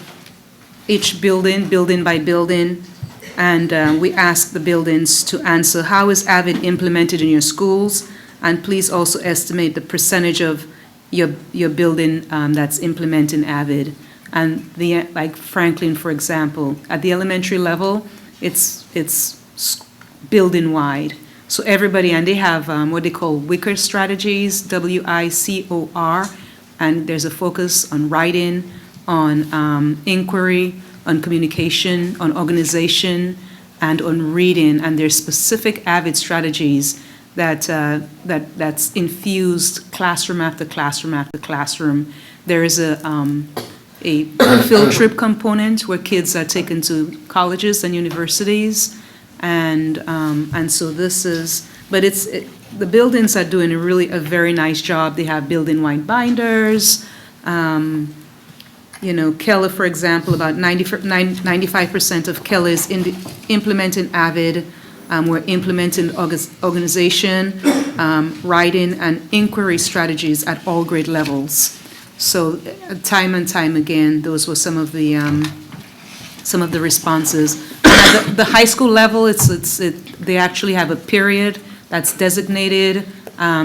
each building by building, and we asked the buildings to answer, how is AVID implemented in your schools? And please also estimate the percentage of your building that's implementing AVID. And like Franklin, for example, at the elementary level, it's building-wide. So everybody, and they have what they call WICOR strategies, WICOR, and there's a focus on writing, on inquiry, on communication, on organization, and on reading. And there's specific AVID strategies that's infused classroom after classroom after classroom. There is a field trip component where kids are taken to colleges and universities, and so this is. But the buildings are doing a very nice job. They have building-wide binders. Keller, for example, about 95% of Keller is implementing AVID. We're implementing organization, writing, and inquiry strategies at all grade levels. So time and time again, those were some of the responses. At the high school level, they actually have a period that's designated.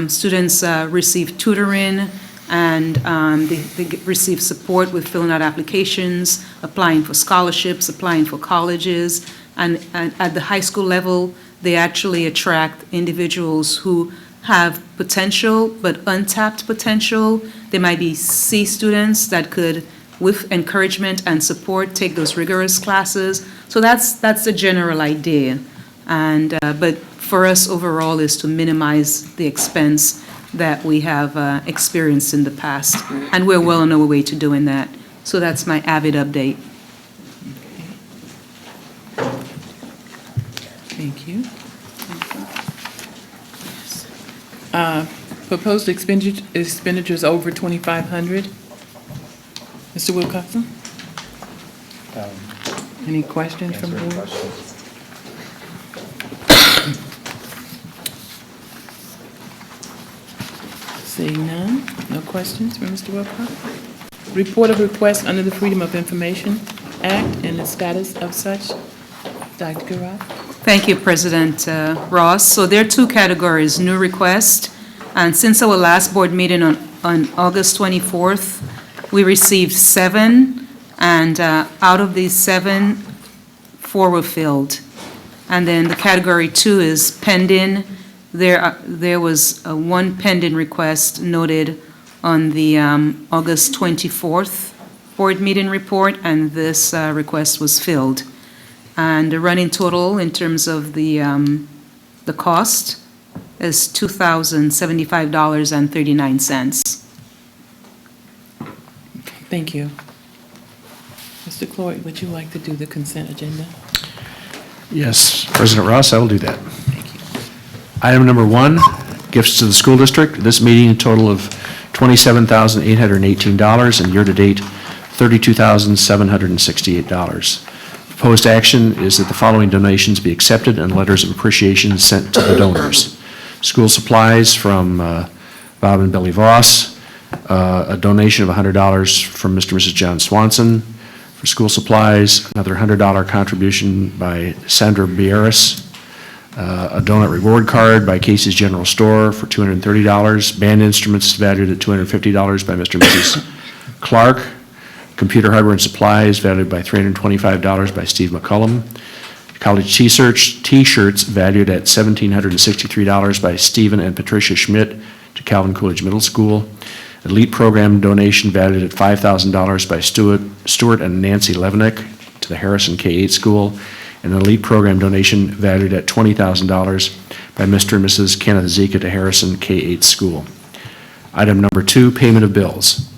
Students receive tutoring, and they receive support with filling out applications, applying for scholarships, applying for colleges. And at the high school level, they actually attract individuals who have potential, but untapped potential. They might be C students that could, with encouragement and support, take those rigorous classes. So that's the general idea. And but for us overall is to minimize the expense that we have experienced in the past. And we're well on our way to doing that. So that's my AVID update. Thank you. Proposed expenditures over $2,500. Mr. Wilcoxon? Any questions from the board? Seeing none, questions for Mr. Wilcox? Report of request under the Freedom of Information Act and the status of such. Dr. Garrett? Thank you, President Ross. So there are two categories, new request, and since our last board meeting on August 24th, we received 7, and out of these 7, 4 were filled. And then the category 2 is pending. There was one pending request noted on the August 24th board meeting report, and this request was filled. And the running total in terms of the cost is $2,075.39. Thank you. Mr. Cloyd, would you like to do the consent agenda? Yes, President Ross, I will do that. Item number 1, gifts to the school district. This meeting, a total of $27,818, and year-to-date, $32,768. Proposed action is that the following donations be accepted and letters of appreciation sent to the donors. School supplies from Bob and Billy Voss, a donation of $100 from Mr. and Mrs. John Swanson for school supplies, another $100 contribution by Sandra Bieris, a donut reward card by Casey's General Store for $230, band instruments valued at $250 by Mr. and Mrs. Clark, computer hardware and supplies valued by $325 by Steve McCullum, college T-shirts valued at $1,763 by Stephen and Patricia Schmidt to Calvin Coolidge Middle School, elite program donation valued at $5,000 by Stuart and Nancy Levenick to the Harrison K-8 School, and an elite program donation valued at $20,000 by Mr. and Mrs. Kenneth Zika to Harrison K-8 School. Item number 2, payment of bills.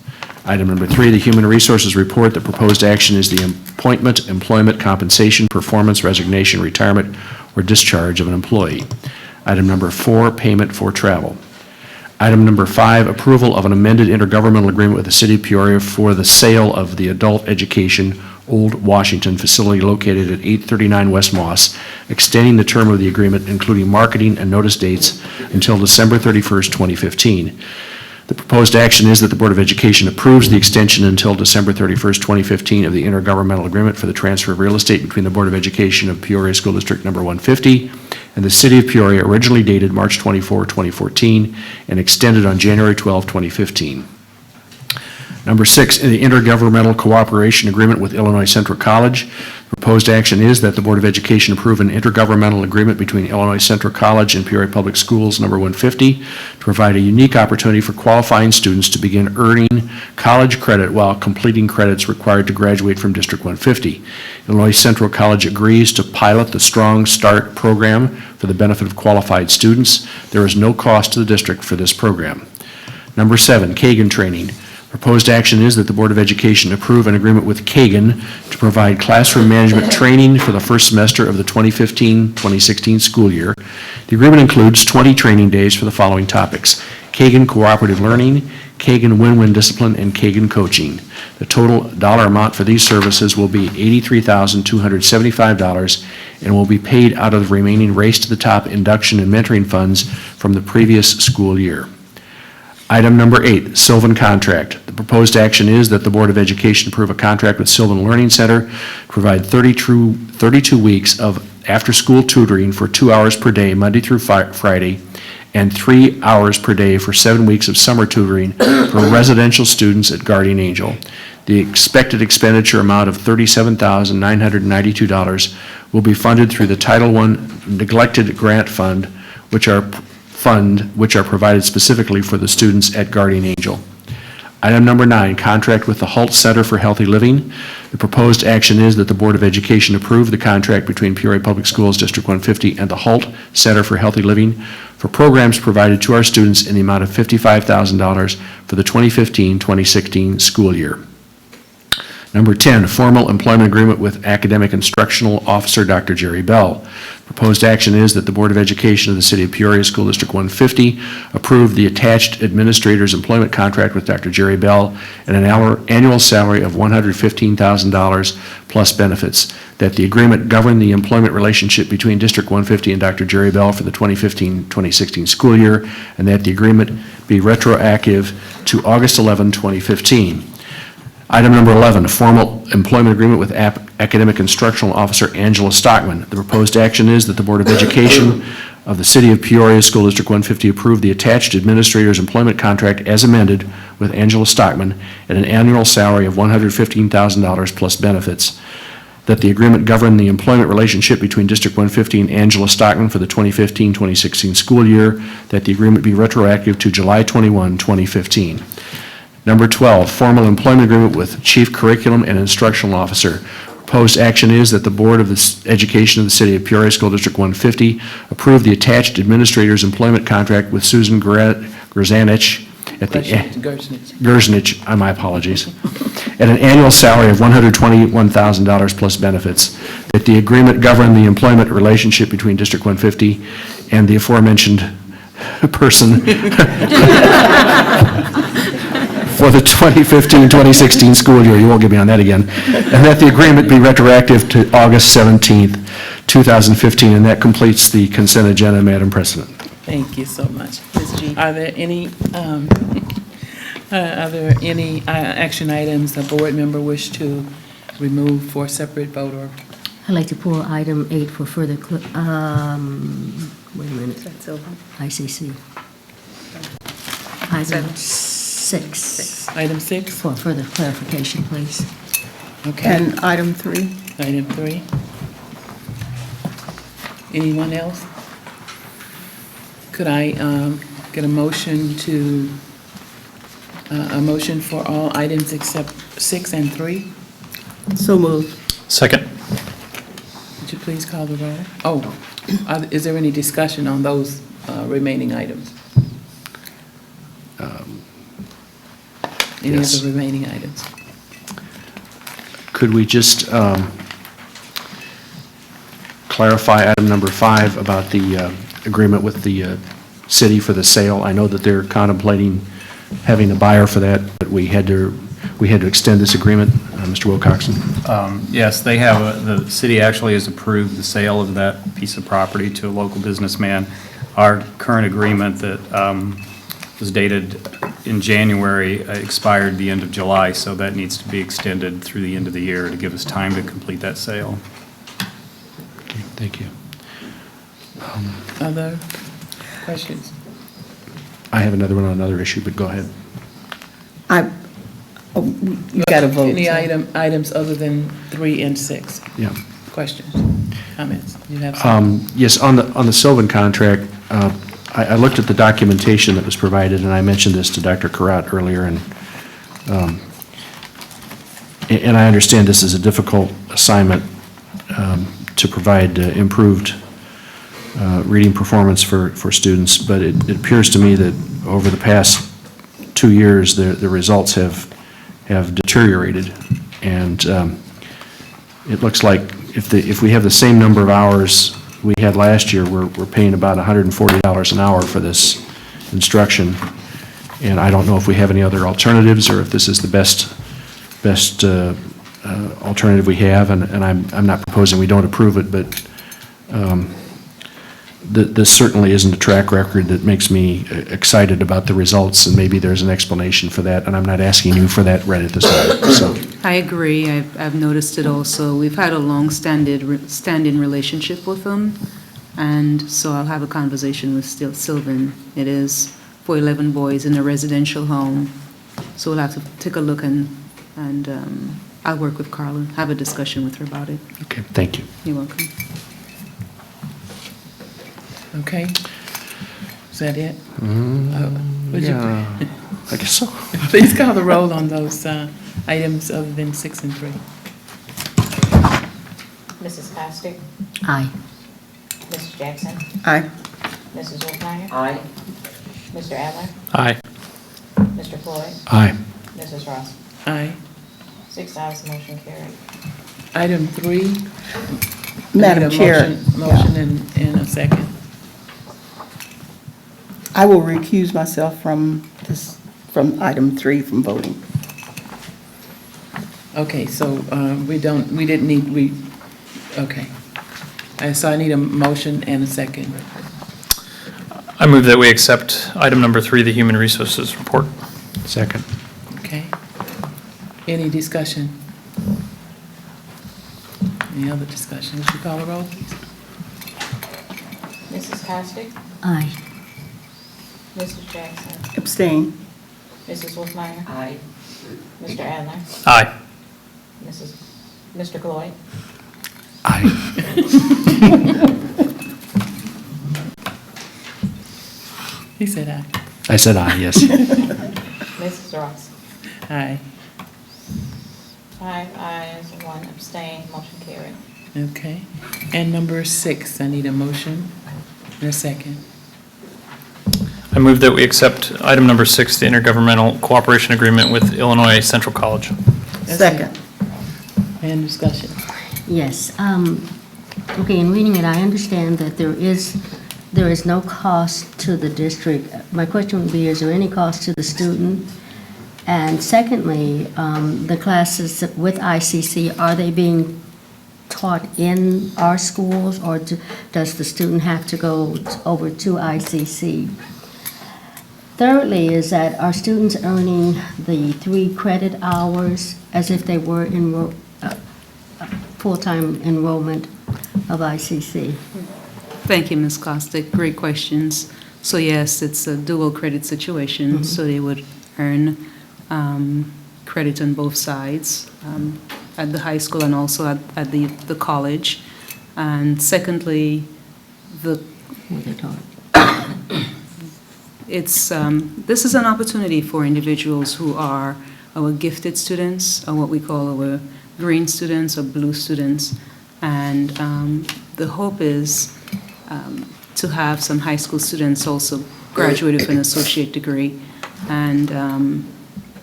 Item number 3, the Human Resources Report. The proposed action is the appointment, employment, compensation, performance, resignation, retirement, or discharge of an employee. Item number 4, payment for travel. Item number 5, approval of an amended intergovernmental agreement with the City of Peoria for the sale of the adult education Old Washington facility located at 839 West Moss, extending the term of the agreement, including marketing and notice dates, until December 31st, 2015. The proposed action is that the Board of Education approves the extension until December 31st, 2015 of the intergovernmental agreement for the transfer of real estate between the Board of Education of Peoria School District Number 150 and the City of Peoria, originally dated March 24, 2014, and extended on January 12, 2015. Number 6, in the Intergovernmental Cooperation Agreement with Illinois Central College, proposed action is that the Board of Education approve an intergovernmental agreement between Illinois Central College and Peoria Public Schools Number 150 to provide a unique opportunity for qualifying students to begin earning college credit while completing credits required to graduate from District 150. Illinois Central College agrees to pilot the Strong Start program for the benefit of qualified students. There is no cost to the district for this program. Number 7, Kagan training. Proposed action is that the Board of Education approve an agreement with Kagan to provide classroom management training for the first semester of the 2015-2016 school year. The agreement includes 20 training days for the following topics: Kagan Cooperative Learning, Kagan Win-Win Discipline, and Kagan Coaching. The total dollar amount for these services will be $83,275 and will be paid out of the remaining Race to the Top induction and mentoring funds from the previous school year. Item number 8, Silvan contract. The proposed action is that the Board of Education approve a contract with Silvan Learning Center to provide 32 weeks of after-school tutoring for 2 hours per day, Monday through Friday, and 3 hours per day for 7 weeks of summer tutoring for residential students at Guardian Angel. The expected expenditure amount of $37,992 will be funded through the Title I Neglected Grant Fund, which are provided specifically for the students at Guardian Angel. Item number 9, contract with the Hult Center for Healthy Living. The proposed action is that the Board of Education approve the contract between Peoria Public Schools District 150 and the Hult Center for Healthy Living for programs provided to our students in the amount of $55,000 for the 2015-2016 school year. Number 10, formal employment agreement with Academic Instructional Officer Dr. Jerry Bell. Proposed action is that the Board of Education of the City of Peoria, School District 150, approve the attached administrator's employment contract with Dr. Jerry Bell at an annual salary of $115,000 plus benefits, that the agreement govern the employment relationship between District 150 and Dr. Jerry Bell for the 2015-2016 school year, and that the agreement be retroactive to August 11, 2015. Item number 11, a formal employment agreement with Academic Instructional Officer Angela Stockman. The proposed action is that the Board of Education of the City of Peoria, School District 150, approve the attached administrator's employment contract as amended with Angela Stockman at an annual salary of $115,000 plus benefits, that the agreement govern the employment relationship between District 150 and Angela Stockman for the 2015-2016 school year, that the agreement be retroactive to July 21, 2015. Number 12, formal employment agreement with Chief Curriculum and Instructional Officer. Proposed action is that the Board of Education of the City of Peoria, School District 150, approve the attached administrator's employment contract with Susan Gerzanich at the Gerznich, my apologies, at an annual salary of $121,000 plus benefits, that the agreement govern the employment relationship between District 150 and the aforementioned person for the 2015-2016 school year. You won't get me on that again. And that the agreement be retroactive to August 17th, 2015. And that completes the consent agenda, Madam President. Thank you so much. Ms. G. Are there any action items the board member wish to remove for separate vote? Or I'd like to pull item 8 for further, wait a minute. ICC. Item 6. Item 6? For further clarification, please. Okay. And item 3. Item 3. Anyone else? Could I get a motion to, a motion for all items except 6 and 3? So moved. Second. Would you please call the roll? Oh, is there any discussion on those remaining items? Any of Yes. the remaining items? Could we just clarify item number 5 about the agreement with the city for the sale? I know that they're contemplating having a buyer for that, but we had to extend this agreement. Mr. Wilcoxon? Yes, they have, the city actually has approved the sale of that piece of property to a local businessman. Our current agreement that was dated in January expired the end of July, so that needs to be extended through the end of the year to give us time to complete that sale. Okay, thank you. Other questions? I have another one on another issue, but go ahead. You got to vote. Any items other than 3 and 6? Yeah. Questions, comments? You have some? Yes, on the Silvan contract, I looked at the documentation that was provided, and I mentioned this to Dr. Karat earlier, and I understand this is a difficult assignment to provide improved reading performance for students, but it appears to me that over the past 2 years, the results have deteriorated, and it looks like if we have the same number of hours we had last year, we're paying about $140 an hour for this instruction, and I don't know if we have any other alternatives or if this is the best alternative we have, and I'm not proposing we don't approve it, but this certainly isn't a track record that makes me excited about the results, and maybe there's an explanation for that, and I'm not asking you for that right at this moment. So I agree. I've noticed it also. We've had a long-standing relationship with them, and so I'll have a conversation with Silvan. It is for 11 boys in a residential home, so we'll have to take a look, and I'll work with Carla, have a discussion with her about it. okay, thank you. You're welcome. Okay. Is that it? Yeah, I guess so. Please call the roll on those items other than 6 and 3. Mrs. Costick? Aye. Mrs. Jackson? Aye. Mrs. Wolfmeyer? Aye. Mr. Adler? Aye. Mr. Floyd? Aye. Mrs. Ross? Aye. 6 ayes, motion carried. Item 3. Madam I need a Chair. Motion and a second. I will recuse myself from this, from item 3, from voting. Okay, so okay. So I need a motion and a second. I move that we accept item number 3, the Human Resources Report. Second. Okay. Any discussion? Any other discussion? Would you call the roll, please? Mrs. Costick? Aye. Mrs. Jackson? Abstain. Mrs. Wolfmeyer? Aye. Mr. Adler? Aye. Mr. Gloyd? He said aye. I said aye, yes. Mrs. Ross? Aye. 5 ayes, 1 abstain, motion carried. Okay. And number 6, I need a motion and a second. I move that we accept item number 6, the Intergovernmental Cooperation Agreement with Illinois Central College. Second. And discussion. Yes. Okay, in reading it, I understand that there is no cost to the district. My question would be, is there any cost to the student? And secondly, the classes with ICC, are they being taught in our schools, or does the student have to go over to ICC? Thirdly, is that are students earning the 3 credit hours as if they were in full-time enrollment of ICC? Thank you, Ms. Costick. Great questions. So yes, it's a dual credit situation, so they would earn credit on both sides, at the high school and also at the college. And secondly, this is an opportunity for individuals who are our gifted students, or what we call our green students or blue students. And the hope is to have some high school students also graduate with an associate degree. And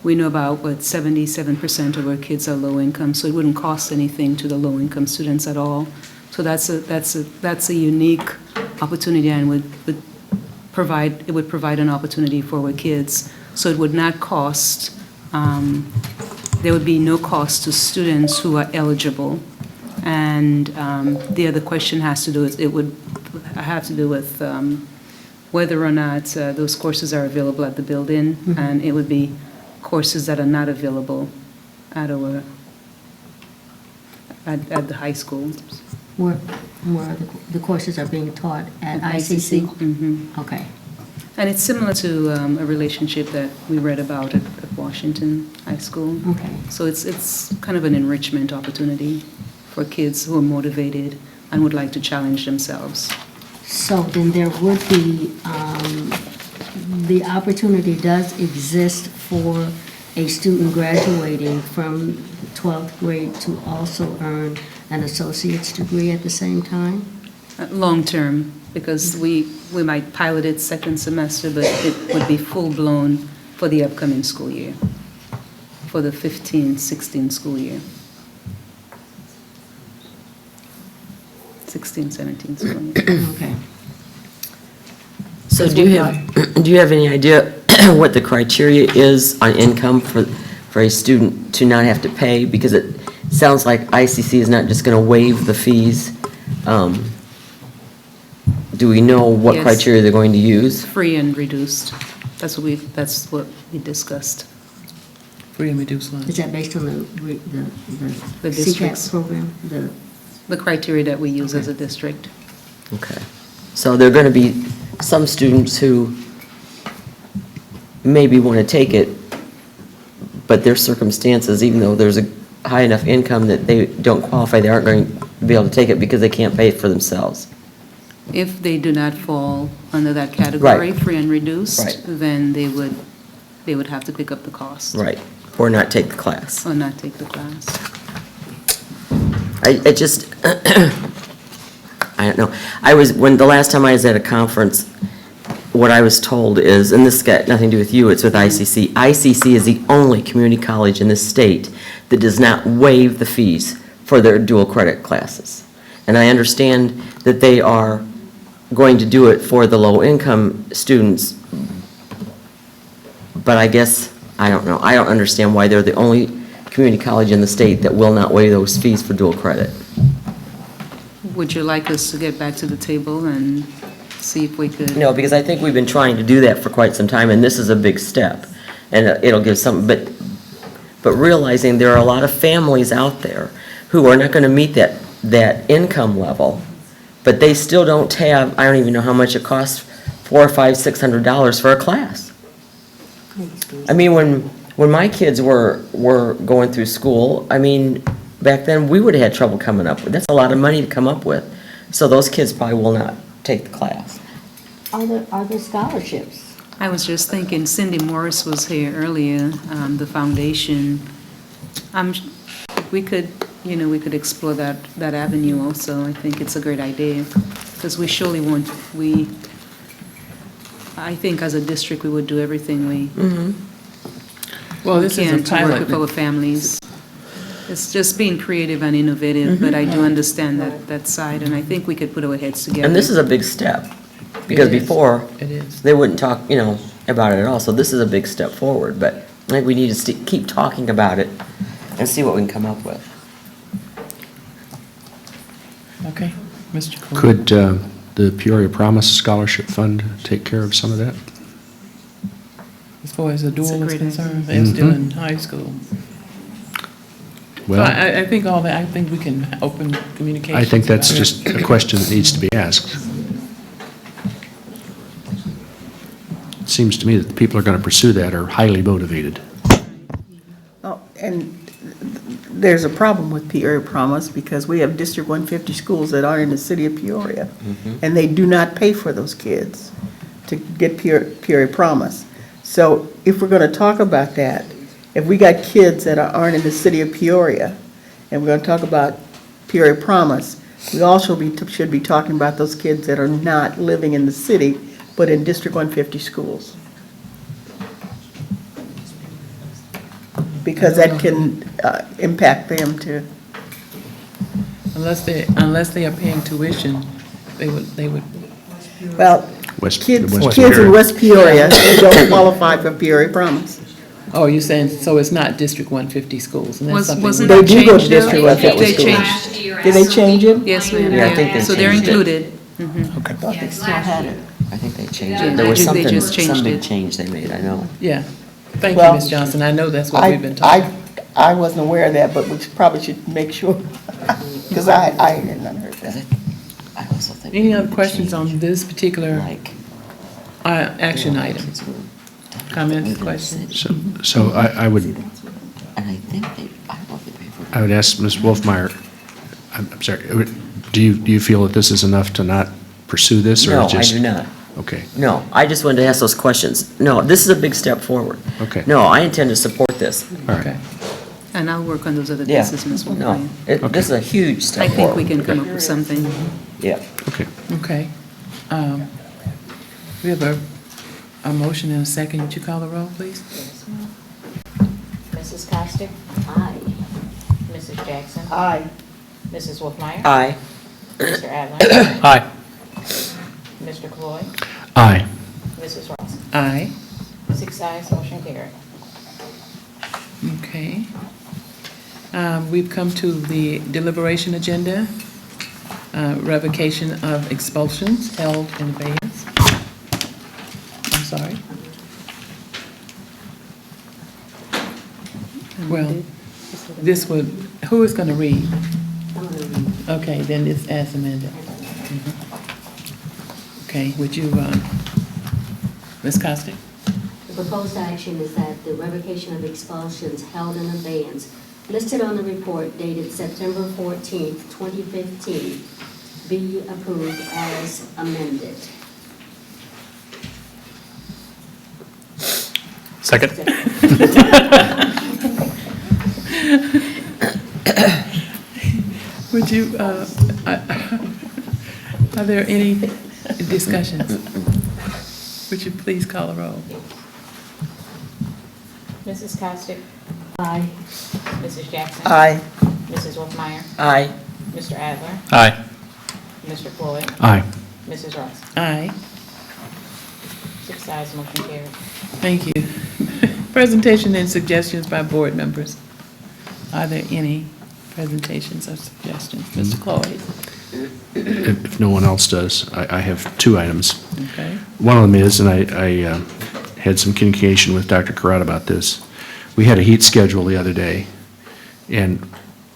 we know about 77% of our kids are low income, so it wouldn't cost anything to the low income students at all. So that's a unique opportunity, and would provide an opportunity for our kids. So it would not cost. There would be no cost to students who are eligible. And the other question has to do with whether or not those courses are available at the building, and it would be courses that are not available at the high school. Where the courses are being taught at ICC? Mm-hmm. Okay. And it's similar to a relationship that we read about at Washington High School. Okay. So it's kind of an enrichment opportunity for kids who are motivated and would like to challenge themselves. So then there would be, the opportunity does exist for a student graduating from 12th grade to also earn an associate's degree at the same time? Long-term, because we might pilot it second semester, but it would be full-blown for the upcoming school year, for the 15-16 school year. 16-17 school year. Okay. So do you have any idea what the criteria is on income for a student to not have to pay? Because it sounds like ICC is not just going to waive the fees. Do we know what Yes. criteria they're going to use? Free and reduced. That's what we discussed. Free and reduced lunch. Is that based on the districts. CCAP program? The criteria that we use as a district. Okay. So there are going to be some students who maybe want to take it, but their circumstances, even though there's a high enough income that they don't qualify, they aren't going to be able to take it because they can't pay for themselves. If they do not fall under that category, Right. free and reduced, Right. then they would have to pick up the cost. Right. Or not take the class. Or not take the class. I just, I don't know. When the last time I was at a conference, what I was told is, and this got nothing to do with you, it's with ICC. ICC is the only community college in this state that does not waive the fees for their dual credit classes. And I understand that they are going to do it for the low-income students, but I guess, I don't know. I don't understand why they're the only community college in the state that will not waive those fees for dual credit. Would you like us to get back to the table and see if we could? No, because I think we've been trying to do that for quite some time, and this is a big step. And it'll give some, but realizing there are a lot of families out there who are not going to meet that income level, but they still don't have, I don't even know how much it costs, $400, $500, $600 for a class. I mean, when my kids were going through school, I mean, back then, we would have had trouble coming up with. That's a lot of money to come up with. So those kids probably will not take the class. Are there scholarships? I was just thinking, Cindy Morris was here earlier, the foundation. We could explore that avenue also. I think it's a great idea, because we surely want, I think as a district, we would do everything we Well, this is a can to work pilot. with our families. It's just being creative and innovative, but I do understand that side, and I think we could put our heads together. And this is a big step, because It is. before, It is. they wouldn't talk, about it at all. So this is a big step forward, but I think we need to keep talking about it and see what we can come up with. Okay, Mr. Cole. Could the Peoria Promise Scholarship Fund take care of some of that? As far as the dual is great concerned, they're still in high school. So Well, I think all that, I think we can open communication. I think that's just a question that needs to be asked. It seems to me that the people who are going to pursue that are highly motivated. Oh, and there's a problem with Peoria Promise because we have District 150 schools that are in the city of Peoria, and they do not pay for those kids to get Peoria Promise. So if we're going to talk about that, if we got kids that aren't in the city of Peoria, and we're going to talk about Peoria Promise, we also should be talking about those kids that are not living in the city, but in District 150 schools. Because that can impact them too. Unless they are paying tuition, they would. Well, West- kids West in Peoria. West Peoria, they don't qualify for Peoria Promise. Oh, you're saying, so it's not District 150 schools, and that's something. Wasn't They that do go to changed? District though? 150 They schools. changed. Did they change it? Yes, ma'am. Yeah, I think they So they're changed it. included. I thought they still had it. I think they changed Yeah, it. There was they something, just changed some big it. change they made, I know. Yeah. Thank you, Well, Ms. Johnson. I know that's what we've been talking. I wasn't aware of that, but we probably should make sure, because I had not heard that. I also think. Any other questions on this particular action item? Comments, questions? So I would, And I think I don't know if they pay for it. I would ask Ms. Wolfmeyer, I'm sorry, do you feel that this is enough to not pursue this? Or No, I just? do not. Okay. No, I just wanted to ask those questions. No, this is a big step forward. Okay. No, I intend to support this. All right. Okay. And I'll work on those other Yeah. pieces, Ms. No, Wolfmeyer. this is a huge step I think forward. we can come up with something. Yeah. Okay. Okay. We have a motion and a second. Would you call the roll, please? Mrs. Costick? Aye. Mrs. Jackson? Aye. Mrs. Wolfmeyer? Aye. Mr. Adler? Aye. Mr. Cloy? Aye. Mrs. Ross? Aye. 6 ayes, motion carried. Okay. We've come to the deliberation agenda, revocation of expulsions held in abeyance. I'm sorry. Well, this would, who is going to read? Okay, then it's as amended. Okay, would you, Ms. Costick? The proposed action is that the revocation of expulsions held in abeyance listed on the report dated September 14th, 2015, be approved as amended. Second. Would you, are there any discussions? Would you please call the roll? Mrs. Costick? Aye. Mrs. Jackson? Aye. Mrs. Wolfmeyer? Aye. Mr. Adler? Aye. Mr. Floyd? Aye. Mrs. Ross? Aye. 6 ayes, motion carries. Thank you. Presentation and suggestions by board members. Are there any presentations or suggestions? Mr. Cloyd? If no one else does, I have two items. Okay. One of them is, and I had some communication with Dr. Karat about this. We had a heat schedule the other day, and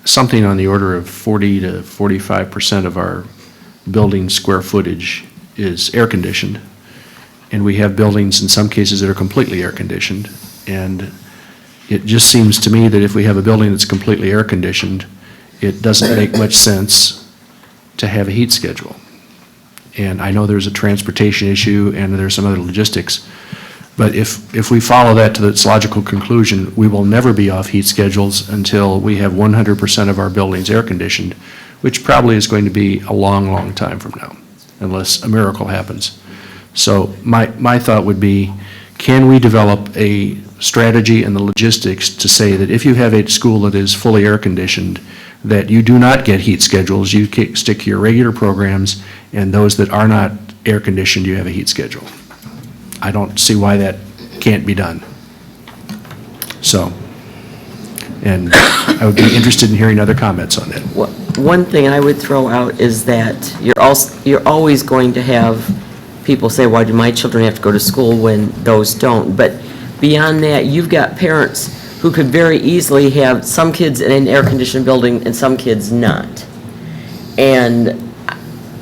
something on the order of 40 to 45% of our building square footage is air conditioned. And we have buildings in some cases that are completely air conditioned. And it just seems to me that if we have a building that's completely air conditioned, it doesn't make much sense to have a heat schedule. And I know there's a transportation issue and there's some other logistics, but if we follow that to its logical conclusion, we will never be off heat schedules until we have 100% of our buildings air conditioned, which probably is going to be a long, long time from now, unless a miracle happens. So my thought would be, can we develop a strategy and the logistics to say that if you have a school that is fully air conditioned, that you do not get heat schedules, you stick to your regular programs, and those that are not air conditioned, you have a heat schedule. I don't see why that can't be done. So, and I would be interested in hearing other comments on that. One thing I would throw out is that you're always going to have people say, why do my children have to go to school when those don't? But beyond that, you've got parents who could very easily have some kids in an air-conditioned building and some kids not. And,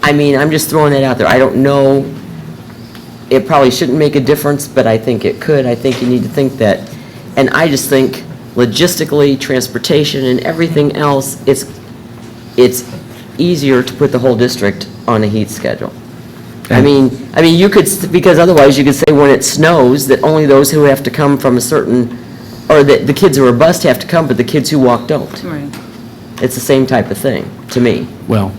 I mean, I'm just throwing that out there. I don't know, it probably shouldn't make a difference, but I think it could. I think you need to think that. And I just think logistically, transportation and everything else, it's easier to put the whole district on a heat schedule. I mean, you could, because otherwise you could say when it snows that only those who have to come from a certain, or that the kids who are bused have to come, but the kids who walk don't. Right. It's the same type of thing, to me. Well,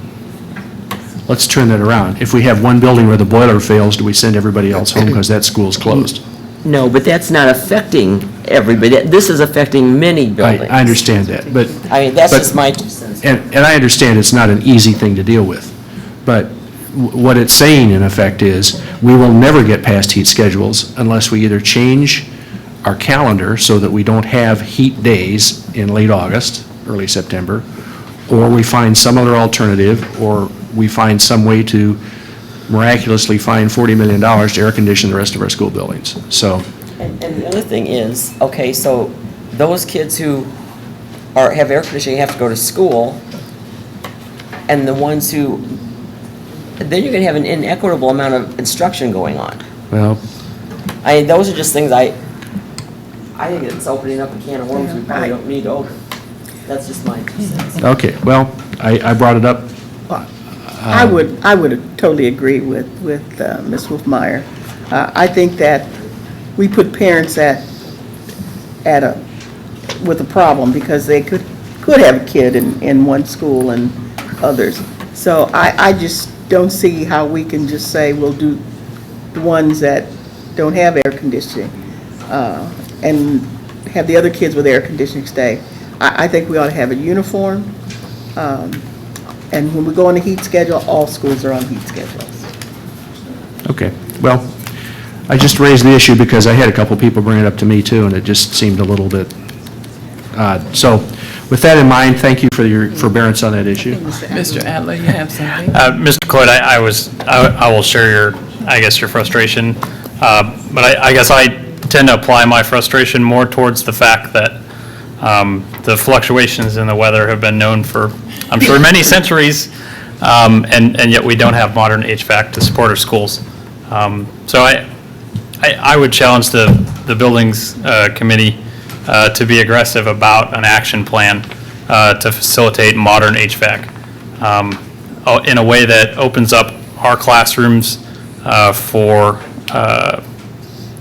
let's turn that around. If we have one building where the boiler fails, do we send everybody else home because that school's closed? No, but that's not affecting everybody. This is affecting many buildings. I understand that, but. I mean, that's just my 2 cents. And I understand it's not an easy thing to deal with, but what it's saying in effect is, we will never get past heat schedules unless we either change our calendar so that we don't have heat days in late August, early September, or we find some other alternative, or we find some way to miraculously find $40 million to air condition the rest of our school buildings. So. And the other thing is, okay, so those kids who have air conditioning have to go to school, and the ones who, then you're going to have an inequitable amount of instruction going on. Well. Those are just things I think it's opening up a can of worms we probably don't need to open. That's just my 2 cents. Okay, well, I brought it up. I would totally agree with Ms. Wolfmeyer. I think that we put parents with a problem because they could have a kid in one school and others. So I just don't see how we can just say we'll do the ones that don't have air conditioning and have the other kids with air conditioning stay. I think we ought to have it uniform. And when we go on the heat schedule, all schools are on heat schedules. Okay, well, I just raised the issue because I had a couple people bring it up to me too, and it just seemed a little bit odd. So with that in mind, thank you for your forbearance on that issue. Mr. Adler, you have something? Mr. Cloyd, I will share your frustration, but I guess I tend to apply my frustration more towards the fact that the fluctuations in the weather have been known for, I'm sure, many centuries, and yet we don't have modern HVAC to support our schools. So I would challenge the Buildings Committee to be aggressive about an action plan to facilitate modern HVAC in a way that opens up our classrooms for, I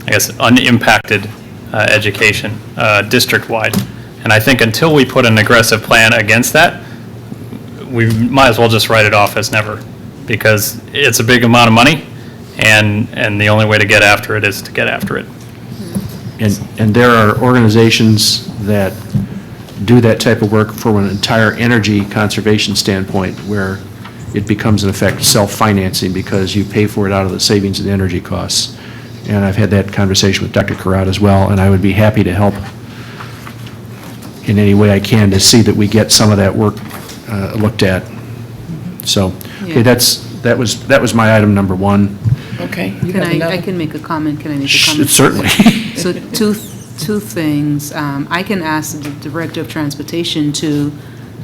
guess, unimpacted education district-wide. And I think until we put an aggressive plan against that, we might as well just write it off as never, because it's a big amount of money, and the only way to get after it is to get after it. And there are organizations that do that type of work from an entire energy conservation standpoint, where it becomes, in effect, self-financing because you pay for it out of the savings and energy costs. And I've had that conversation with Dr. Karat as well, and I would be happy to help in any way I can to see that we get some of that work looked at. So, okay, that was my item number one. Okay. I can make a comment? Can I make a comment? Certainly. So two things. I can ask the Director of Transportation to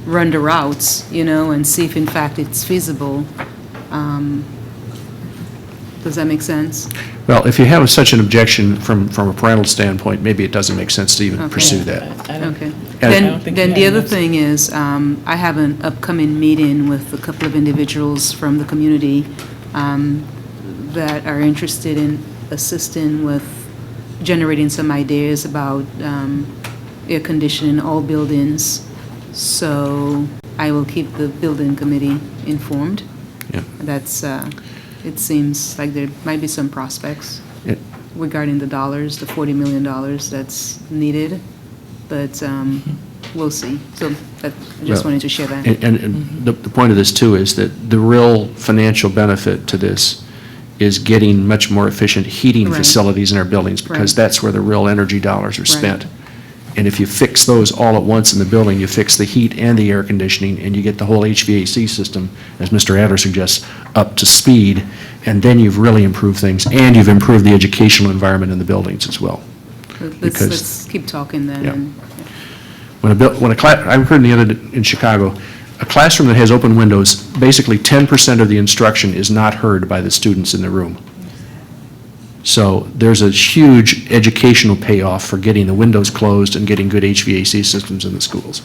run the routes, and see if in fact it's feasible. Does that make sense? Well, if you have such an objection from a parental standpoint, maybe it doesn't make sense to even pursue that. Okay. Then the other thing is, I have an upcoming meeting with a couple of individuals from the community that are interested in assisting with generating some ideas about air conditioning in all buildings. So I will keep the building committee informed. Yeah. That's, it seems like there might be some prospects regarding the dollars, the $40 million that's needed, but we'll see. So I just wanted to share that. And the point of this, too, is that the real financial benefit to this is getting much more efficient heating Right. facilities in our buildings, because Right. that's where the real energy dollars are Right. spent. And if you fix those all at once in the building, you fix the heat and the air conditioning, and you get the whole HVAC system, as Mr. Adler suggests, up to speed, and then you've really improved things, and you've improved the educational environment in the buildings as well. Let's keep talking then. Yeah. And- I heard the other day in Chicago, a classroom that has open windows, basically 10% of the instruction is not heard by the students in the room. So there's a huge educational payoff for getting the windows closed and getting good HVAC systems in the schools.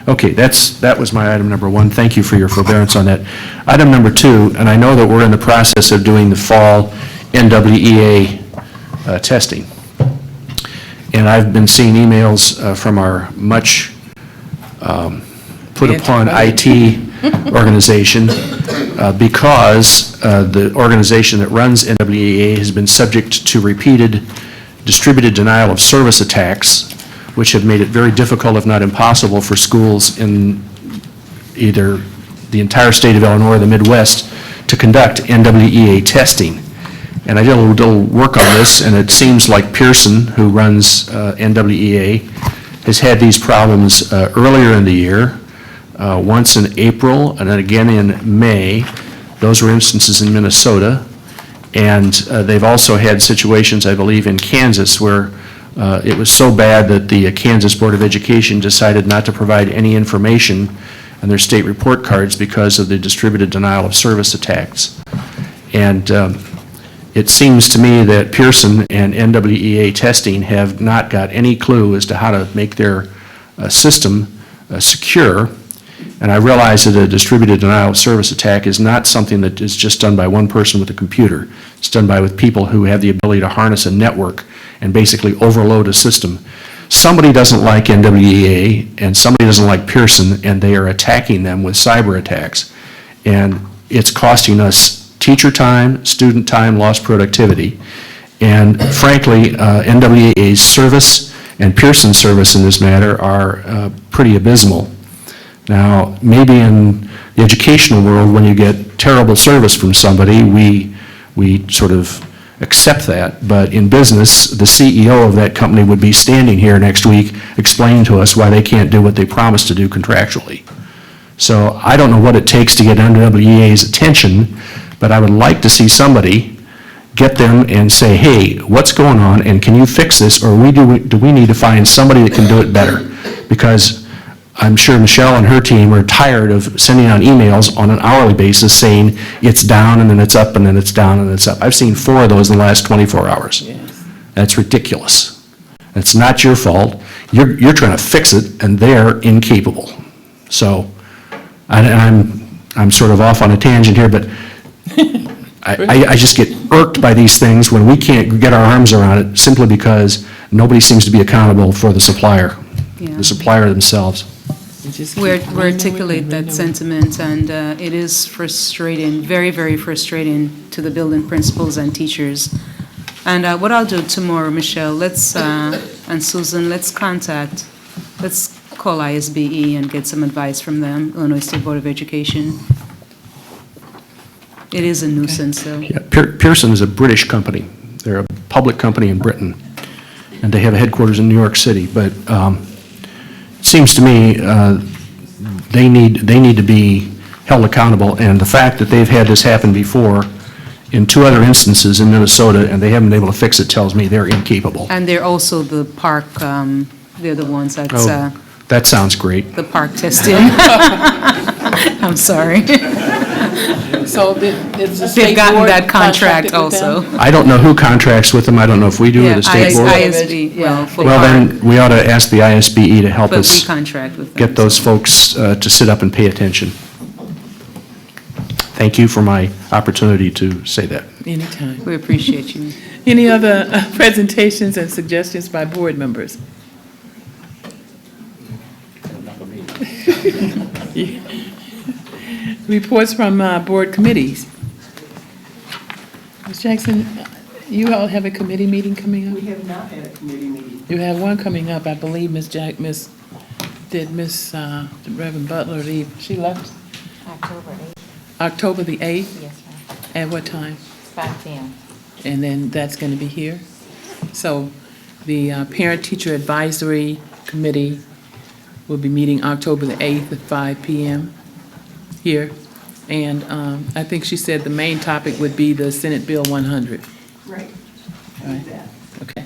Okay, that was my item number one. Thank you for your forbearance on that. Item number two, and I know that we're in the process of doing the fall NWEA testing. And I've been seeing emails from our much put upon IT organization because the organization that runs NWEA has been subject to repeated distributed denial of service attacks, which have made it very difficult, if not impossible, for schools in either the entire state of Illinois or the Midwest to conduct NWEA testing. And I did a little work on this, and it seems like Pearson, who runs NWEA, has had these problems earlier in the year, once in April and then again in May. Those were instances in Minnesota. And they've also had situations, I believe, in Kansas where it was so bad that the Kansas Board of Education decided not to provide any information on their state report cards because of the distributed denial of service attacks. And it seems to me that Pearson and NWEA testing have not got any clue as to how to make their system secure. And I realize that a distributed denial of service attack is not something that is just done by one person with a computer. It's done with people who have the ability to harness a network and basically overload a system. Somebody doesn't like NWEA and somebody doesn't like Pearson, and they are attacking them with cyber attacks. And it's costing us teacher time, student time, lost productivity. And frankly, NWEA's service and Pearson's service in this matter are pretty abysmal. Now, maybe in the educational world, when you get terrible service from somebody, we sort of accept that. But in business, the CEO of that company would be standing here next week explaining to us why they can't do what they promised to do contractually. So I don't know what it takes to get NWEA's attention, but I would like to see somebody get them and say, hey, what's going on, and can you fix this, or do we need to find somebody that can do it better? Because I'm sure Michelle and her team are tired of sending out emails on an hourly basis saying it's down and then it's up and then it's down and it's up. I've seen 4 of those in the last 24 hours. Yes. That's ridiculous. It's not your fault. You're trying to fix it, and they're incapable. So, I'm sort of off on a tangent here, but I just get irked by these things when we can't get our arms around it simply because nobody seems to be accountable for the supplier themselves. We articulate that sentiment, and it is frustrating, very, very frustrating to the building principals and teachers. And what I'll do tomorrow, Michelle, and Susan, let's call ISBE and get some advice from them, Illinois State Board of Education. It is a nuisance, though. Yeah, Pearson is a British company. They're a public company in Britain, and they have a headquarters in New York City. But it seems to me they need to be held accountable, and the fact that they've had this happen before in 2 other instances in Minnesota, and they haven't been able to fix it, tells me they're incapable. And they're also the park, they're the ones that's, Oh, that sounds great. the park testing. I'm sorry. So it's the They've state gotten board that contract contracted with them? also. I don't know who contracts with them. I don't know if we do or Yeah, the state board. ISB, well, for Well, park, then, we ought to ask the ISBE to help but we us contract with them. get those folks to sit up and pay attention. Thank you for my opportunity to say that. Anytime. We appreciate you. Any other presentations and suggestions by board members? Reports from board committees. Ms. Jackson, you all have a committee meeting coming up? We have not had a committee meeting. You have one coming up, I believe, did Miss Reverend Butler leave? She left October 8th. October the 8th? Yes, ma'am. At what time? 5 p.m. And then that's going to be here? So the Parent-Teacher Advisory Committee will be meeting October the 8th at 5 p.m. here. And I think she said the main topic would be the Senate Bill 100. Right. All right. Okay.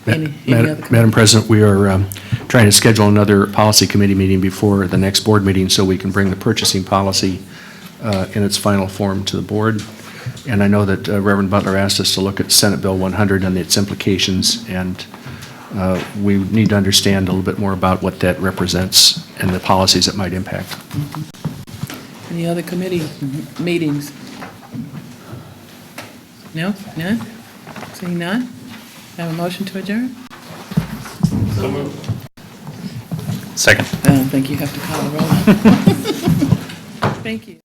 Any other Madam President, we are trying to schedule another policy committee meeting before the next board meeting so we can bring the purchasing policy in its final form to the board. And I know that Reverend Butler asked us to look at Senate Bill 100 and its implications, and we need to understand a little bit more about what that represents and the policies it might impact. Any other committee meetings? No? None? Seeing none? Have a motion to adjourn? Second. I don't think you have to call the roll. Thank you.